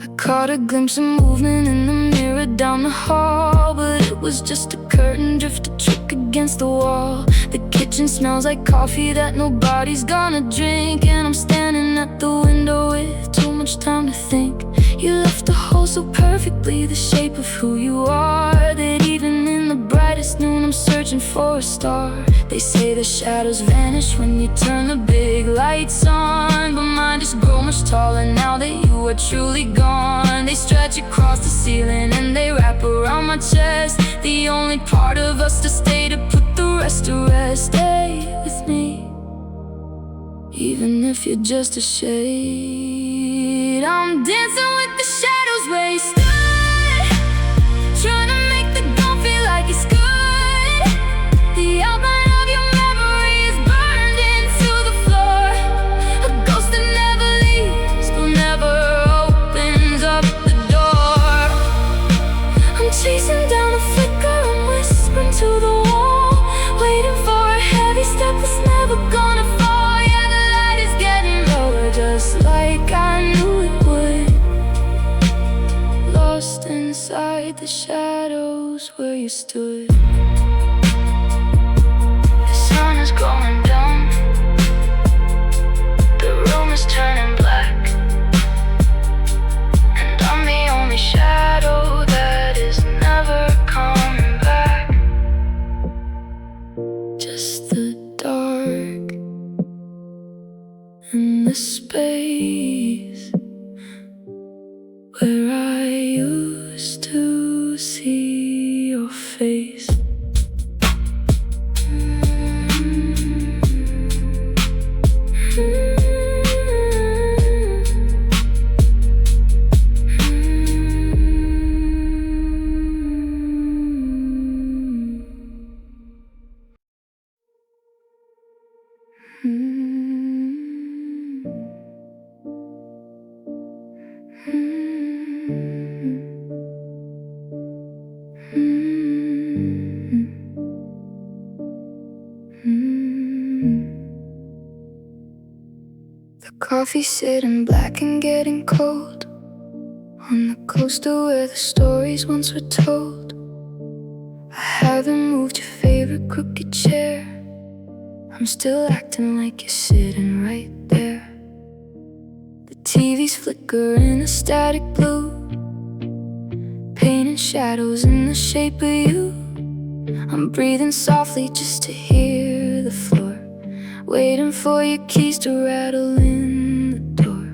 I caught a glimpse of movement in the mirror down the hall, but it was just a curtain drift, a trick against the wall. The kitchen smells like coffee that nobody's gonna drink, and I'm standing at the window with too much time to think. You left a hole so perfectly, the shape of who you are, that even in the brightest noon I'm searching for a star. They say the shadows vanish when you turn the big lights on, but mine just grow much taller now that you are truly gone. They stretch across the ceiling and they wrap around my chest, the only part of us to stay, to put the rest to rest. Stay with me, even if you're just a shade. I'm dancing with the shadows where you stood, trying to make the dawn feel like it's good. The outline of your memory is burned into the floor, a ghost that never leaves, but never opens up the door. I'm chasing down a flicker, I'm whispering to the wall, waiting for a heavy step that's never gonna fall. Yeah, the light is getting lower, just like I knew it would. Lost inside the shadows where you stood. The sun is going down, the room is turning black, and I'm the only shadow that is never coming back. Just the dark and the space where I used to see your face. The coffee sitting black and getting cold on the coaster where the stories once were told. I haven't moved your favorite crooked chair. I'm still acting like you're sitting right there. The TV's flickering a static blue, painting shadows in the shape of you. I'm breathing softly just to hear the floor, waiting for your keys to rattle in the door.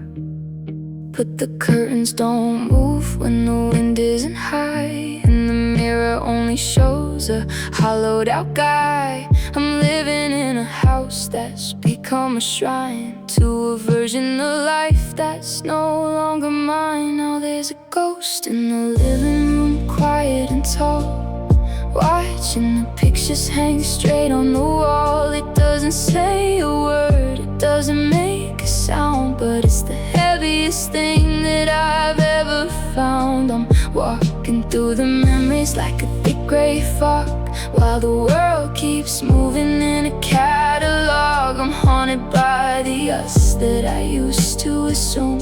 But the curtains don't move when the wind isn't high, and the mirror only shows a hollowed out guy. I'm living in a house that's become a shrine to a version of life that's no longer mine. Now there's a ghost in the living room, quiet and tall, watching the pictures hang straight on the wall. It doesn't say a word, it doesn't make a sound, but it's the heaviest thing that I've ever found. I'm walking through the memories like a thick gray fog, while the world keeps moving in a catalog. I'm haunted by the us that I used to assume.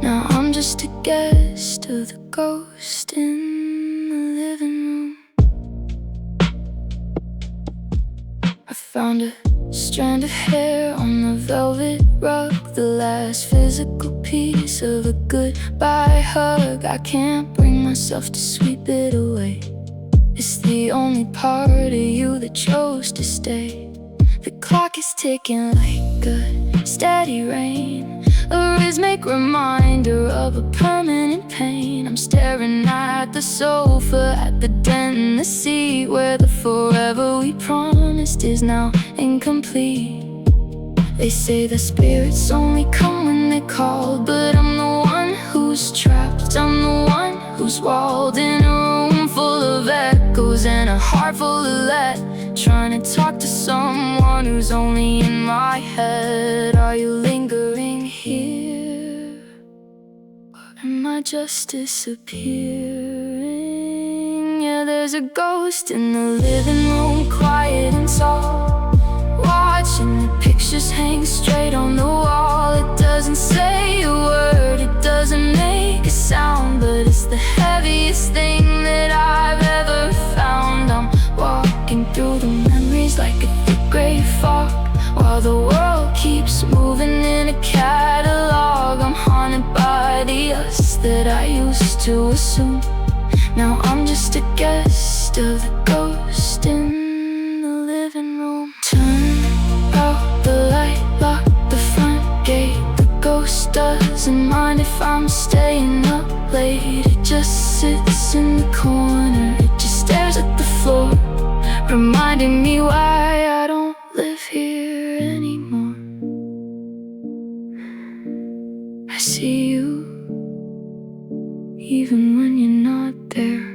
Now I'm just a guest of the ghost in the living room. I found a strand of hair on the velvet rug, the last physical piece of a goodbye hug. I can't bring myself to sweep it away. It's the only part of you that chose to stay. The clock is ticking like a steady rain, a rhythmic reminder of a permanent pain. I'm staring at the sofa, at the dent in the seat, where the forever we promised is now incomplete. They say the spirits only come when they're called, but I'm the one who's trapped. I'm the one who's walled in a room full of echoes and a heart full of lead, trying to talk to someone who's only in my head. Are you lingering here, or am I just disappearing? Yeah, there's a ghost in the living room, quiet and tall, watching the pictures hang straight on the wall. It doesn't say a word, it doesn't make a sound, but it's the heaviest thing that I've ever found. I'm walking through the memories like a thick gray fog, while the world keeps moving in a catalog. I'm haunted by the us that I used to assume. Now I'm just a guest of the ghost in the living room. Turn out the light, lock the front gate. The ghost doesn't mind if I'm staying up late. It just sits in the corner, it just stares at the floor, reminding me why I don't live here anymore. I see you even when you're not there.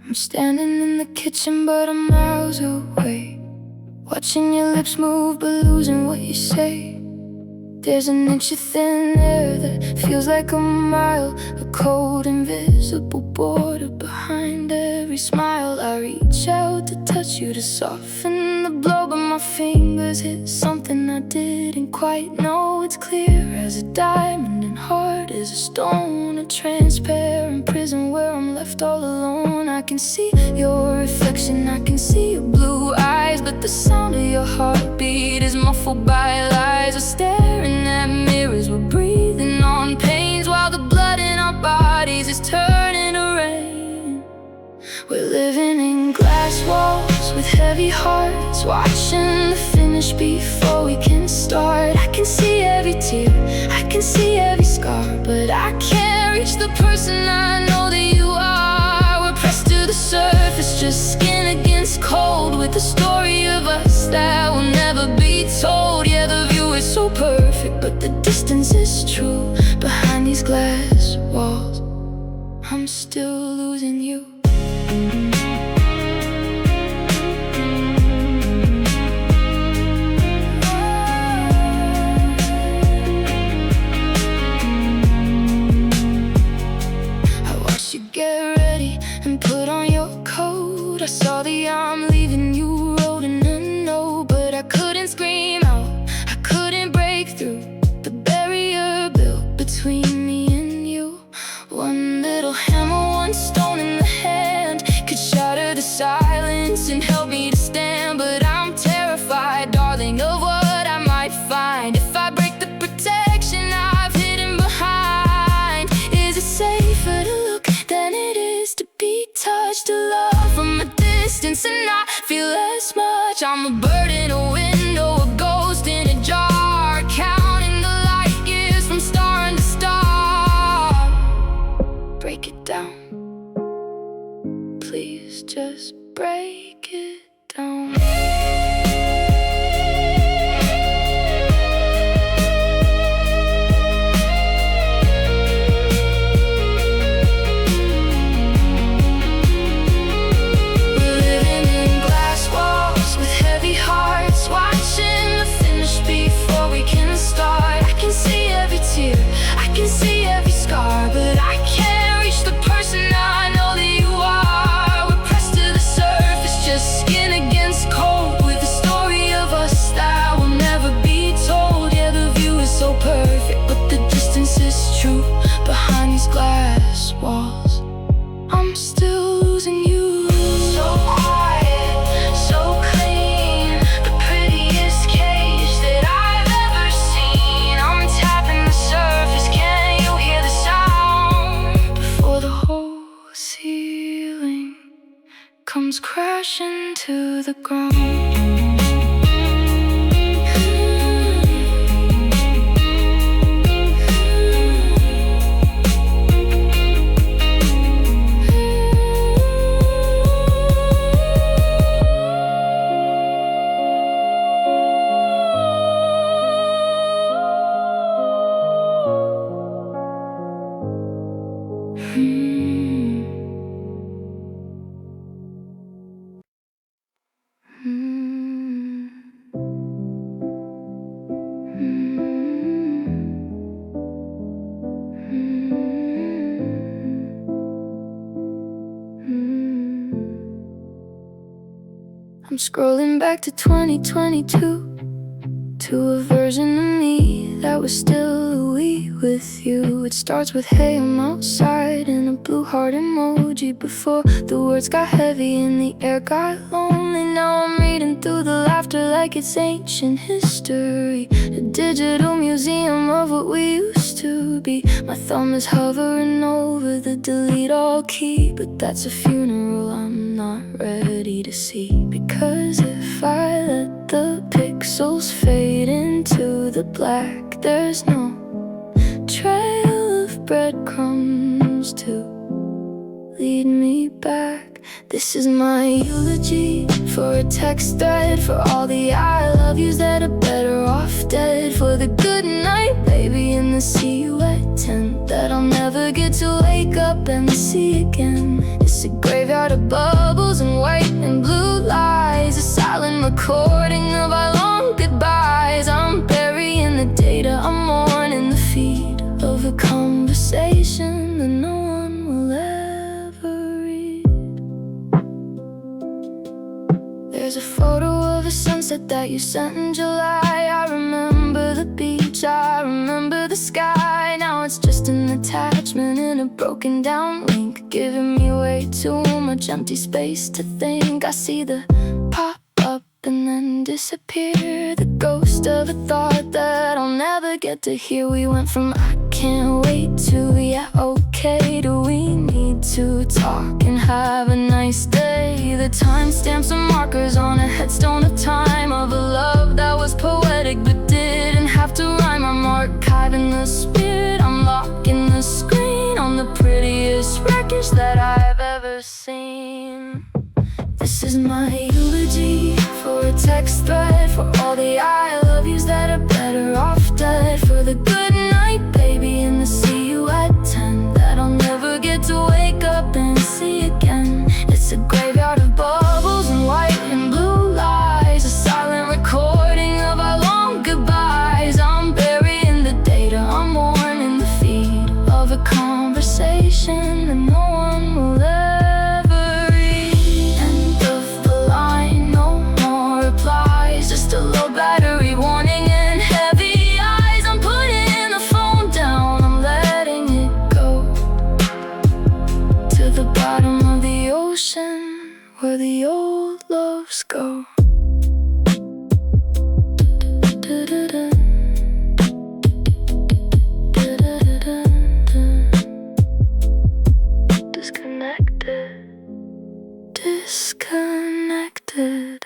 I'm standing in the kitchen, but I'm miles away, watching your lips move, but losing what you say. There's an inch of thin air that feels like a mile, a cold, invisible border behind every smile. I reach out to touch you, to soften the blow, but my fingers hit something I didn't quite know. It's clear as a diamond and hard as a stone, a transparent prison where I'm left all alone. I can see your reflection, I can see your blue eyes, but the sound of your heartbeat is muffled by lies. We're staring at mirrors, we're breathing on pains, while the blood in our bodies is turning to rain. We're living in glass walls with heavy hearts, watching the finish before we can start. I can see every tear, I can see every scar, but I can't reach the person I know that you are. I'm still losing you. I watched you get ready and put on your coat. I saw the I'm leaving you wrote in a note, but I couldn't scream out, I couldn't break through the barrier built between me and you. One little hammer, one stone in the hand could shatter the silence and help me to stand. But I'm terrified, darling, of what I might find if I break the protection I've hidden behind. Is it safer to look than it is to be touched, to love from a distance and not feel as much? I'm a bird in a window, a ghost in a jar, counting the light years from star to star. Break it down, please just break it down. Behind these glass walls, I'm still losing you. So quiet, so clean, the prettiest cage that I've ever seen. I'm tapping the surface, can you hear the sound? Before the whole ceiling comes crashing to the ground. I'm scrolling back to 2022, to a version of me that was still a we with you. It starts with hey, I'm outside and a blue heart emoji. Before the words got heavy and the air got lonely, now I'm reading through the laughter like it's ancient history, a digital museum of what we used to be. My thumb is hovering over the delete all key, but that's a funeral I'm not ready to see. Because if I let the pixels fade into the black, there's no trail of breadcrumbs to lead me back. This is my eulogy for a text thread, for all the I love yous that are better off dead, for the good night baby in the silhouette tent that I'll never get to wake up and see again. It's a graveyard of bubbles and white and blue lies, a silent recording of our long goodbyes. I'm burying the data, I'm mourning the feed of a conversation that no one will ever read. There's a photo of a sunset that you sent in July. I remember the beach, I remember the sky. Now it's just an attachment in a broken down link, giving me way too much empty space to think. I see the pop up and then disappear, the ghost of a thought that I'll never get to hear. We went from I can't wait to yeah okay, do we need to talk and have a nice day? The timestamps and markers on a headstone of time, of a love that was poetic but didn't have to rhyme. I'm archiving the spirit, I'm locking the screen on the prettiest wreckage that I've ever seen. This is my eulogy for a text thread, for all the I love yous that are better off dead, for the good night baby in the silhouette tent that I'll never get to wake the bottom of the ocean, where the old loves go. Disconnected, disconnected.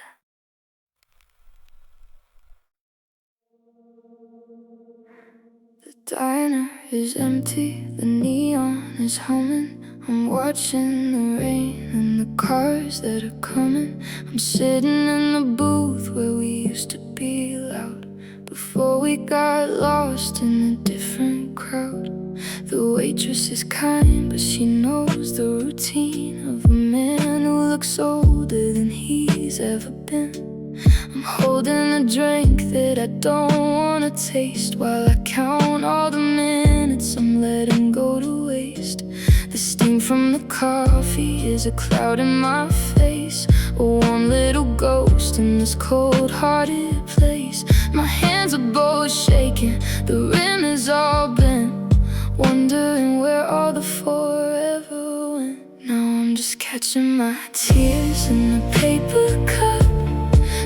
The diner is empty, the neon is humming. I'm watching the rain and the cars that are coming. I'm sitting in the booth where we used to be loud, before we got lost in a different crowd. The waitress is kind, but she knows the routine of a man who looks older than he's ever been. I'm holding a drink that I don't wanna taste, while I count all the minutes I'm letting go to waste. The steam from the coffee is a cloud in my face, a warm little ghost in this cold-hearted place. My hands are both shaking, the rim is all bent, wondering where all the forever went. Now I'm just catching my tears in a paper cup,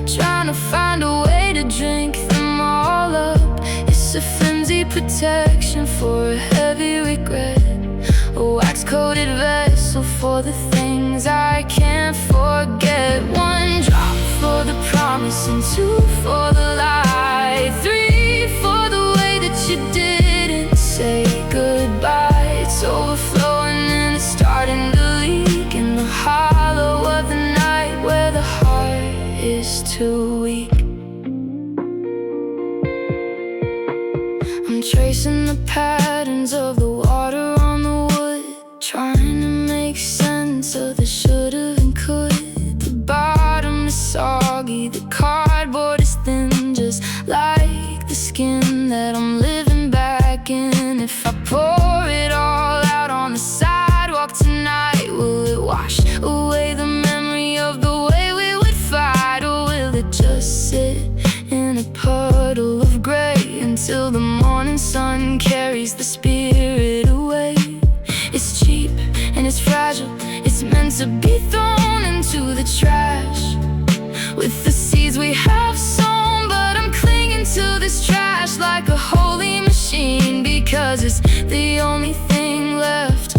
trying to find a way to drink them all up. It's a flimsy protection for a heavy regret, a wax-coated vessel for the things I can't forget. One drop for the promise and two for the lie, three for the way that you didn't say goodbye. It's overflowing and it's starting to leak in the hollow of the night where the heart is too weak. I'm tracing the patterns of the water on the wood, trying to make sense of the should've and could. The bottom is soggy, the cardboard is thin, just like the skin that I'm living back in. If I pour it all out on the sidewalk tonight, will it wash away the memory of the way we would fight? Or will it just sit in a puddle of gray until the morning sun carries the spirit away? It's cheap and it's fragile, it's meant to be thrown into the trash with the seeds we have sown. But I'm clinging to this trash like a holy machine, because it's the only thing left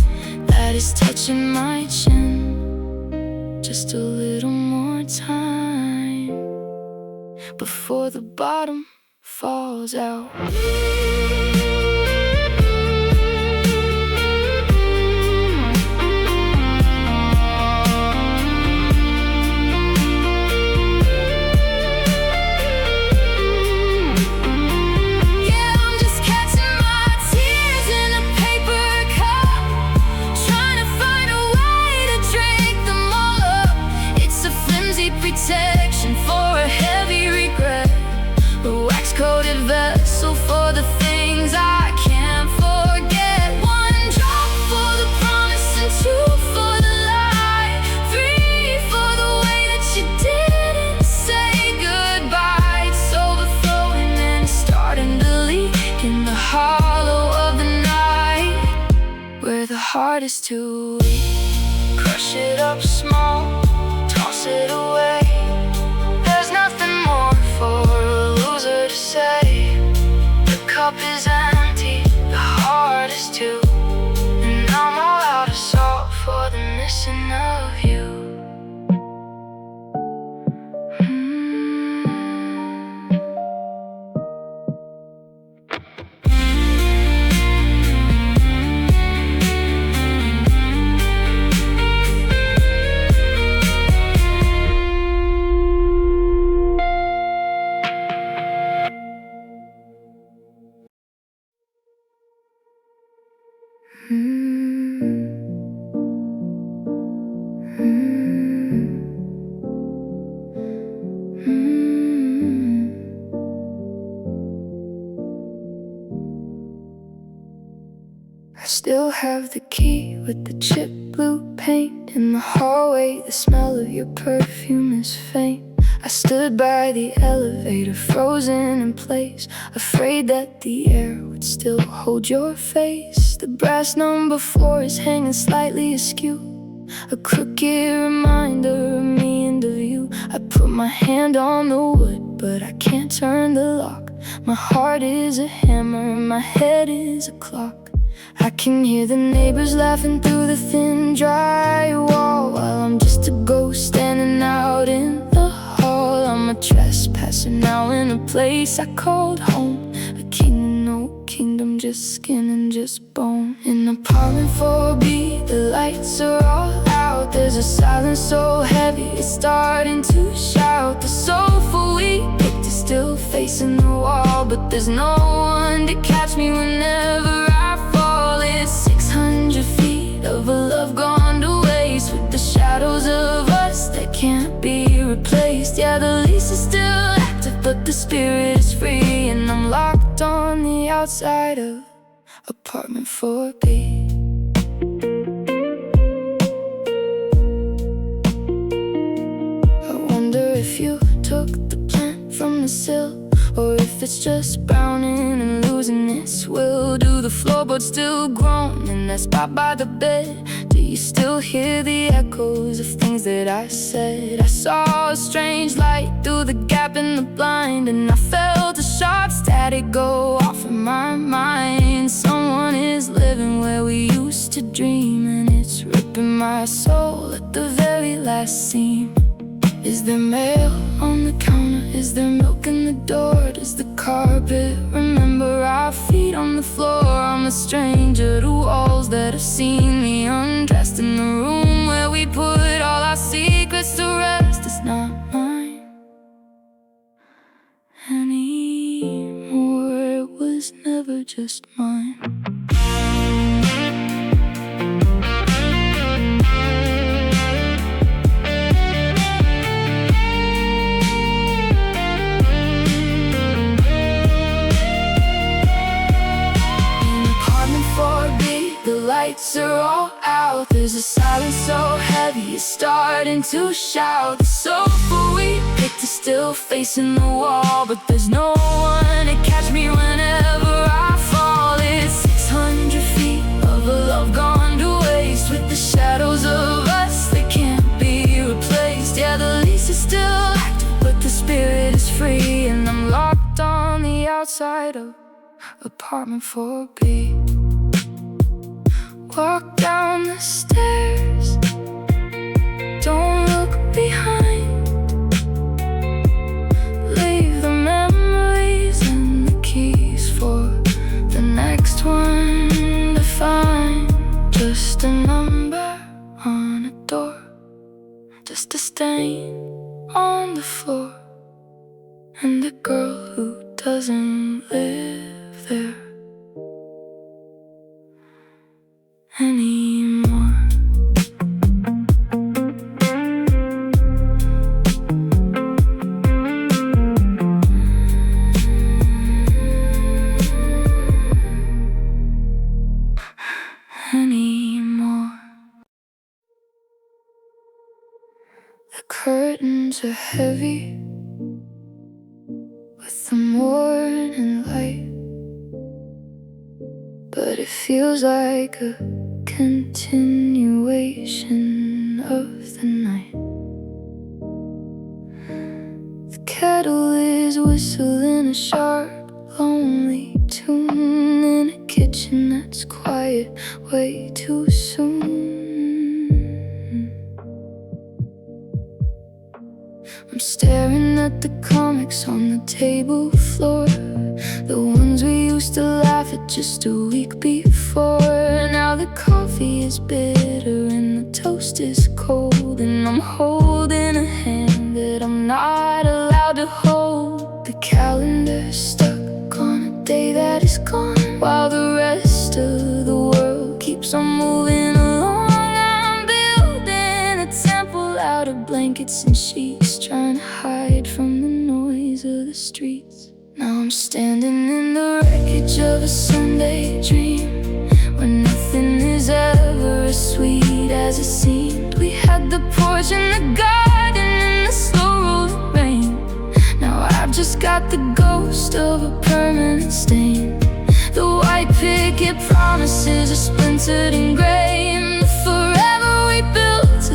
that is touching my chin. Just a little more time before the bottom falls out. Protection for a heavy regret, a wax-coated vessel for the things I can't forget. One drop for the promise and two for the lie, three for the way that you didn't say goodbye. It's overflowing and it's starting to leak in the hollow of the night where the heart is too weak. Crush it up small, toss it away. There's nothing more for a loser to say. The cup is empty, the heart is too, and I'm all out of salt for the missing of you. I still have the key with the chip blue paint. In the hallway, the smell of your perfume is faint. I stood by the elevator, frozen in place, afraid that the air would still hold your face. The brass number 4 is hanging slightly askew. a crooked reminder of me and of you. I put my hand on the wood, but I can't turn the lock. My heart is a hammer, my head is a clock. I can hear the neighbors laughing through the thin, dry wall, while I'm just a ghost standing out in the hall. I'm a trespasser now in a place I called home, a king in no kingdom, just skin and just bone. In apartment 4B, the lights are all out. There's a silence so heavy, it's starting to shout. The sofa we picked is still facing the wall, but there's no one to catch me whenever I fall. It's 600 feet of a love gone to waste, with the shadows of us that can't be replaced. Yeah, the lease is still active, but the spirit is free, and I'm locked on the outside of apartment 4B. I wonder if you took the plant from the sill, or if it's just browning and losing its will. Do the floorboards still groan in that spot by the bed? Do you still hear the echoes of things that I said? I saw a strange light through the gap in the blind, and I felt a sharp static go off in my mind. Someone is living where we used to dream, and it's ripping my soul at the very last seam. Is there mail on the counter? Is there milk in the door? Does the carpet remember our feet on the floor? I'm a stranger to walls that have seen me undressed, in the room where we put all our secrets to rest. It's not mine anymore, it was never just mine. The lights are all out. There's a silence so heavy, it's starting to shout. The sofa we picked is still facing the wall, but there's no one to catch me whenever I fall. It's 600 feet of a love gone to waste, with the shadows of us that can't be replaced. Yeah, the lease is still active, but the spirit is free, and I'm locked on the outside of apartment 4B. Walk down the stairs, don't look behind. Leave the memories and the keys for the next one to find. Just a number on a door, just a stain on the floor, and a girl who doesn't live there anymore. Anymore. The curtains are heavy with the morning light, but it feels like a continuation of the night. The kettle is whistling a sharp, lonely tune in a kitchen that's quiet way too soon. I'm staring at the comics on the table floor, the ones we used to laugh at just a week before. Now the coffee is bitter and the toast is cold, and I'm holding a hand that I'm not allowed to hold. The calendar's stuck on a day that is gone, while the rest of the world keeps on moving along. I'm building a temple out of blankets and sheets, trying to hide from the noise of the streets. Now I'm standing in the wreckage of a Sunday dream, where nothing is ever as sweet as it seemed. We had the porch and the garden and the slow rolling rain. Now I've just got the ghost of a permanent stain. The white picket promises are splintered and gray, and the forever we built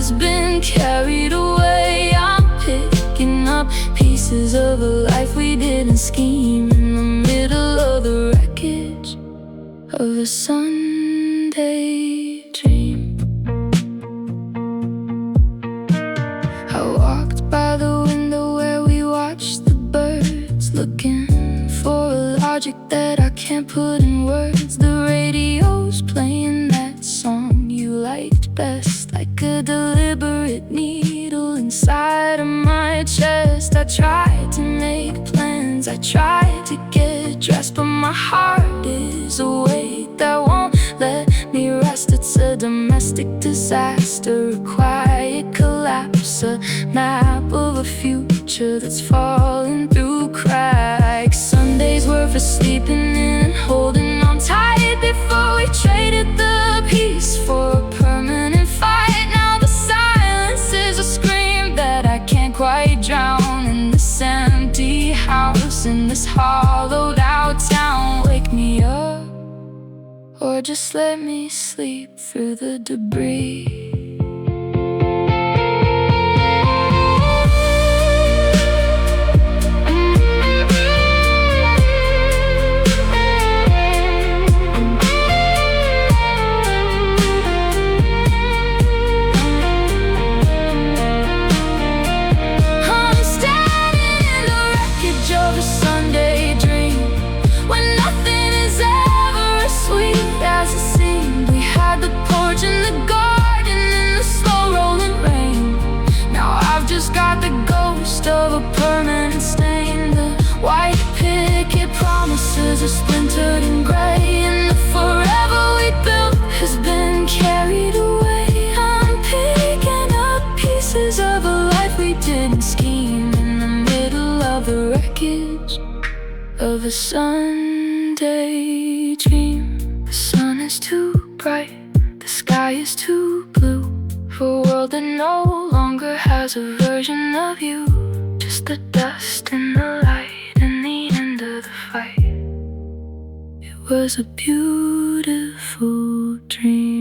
of a Sunday dream. I walked by the window where we watched the birds, looking for a logic that I can't put in words. The radio's playing that song you liked best, like a deliberate needle inside of my chest. I tried to make plans, I tried to get dressed, but my heart is a weight that won't let me rest. It's a domestic disaster, a quiet collapse, a map of a future that's falling through cracks. Sundays were for sleeping in and holding on tight before we traded the peace for a permanent fight. Now the silence is a scream that I can't quite drown in this empty house, in this hollowed out town. Wake me up, or just let me sleep through the debris. Of a permanent stain, the white picket promises are splintered and gray, and the forever we built has been carried away. I'm picking up pieces of a life we didn't scheme, in the middle of the wreckage of a Sunday dream. The sun is too bright, the sky is too blue, for a world that no longer has a version of you. Just the dust and the light and the end of the fight. It was a beautiful dream.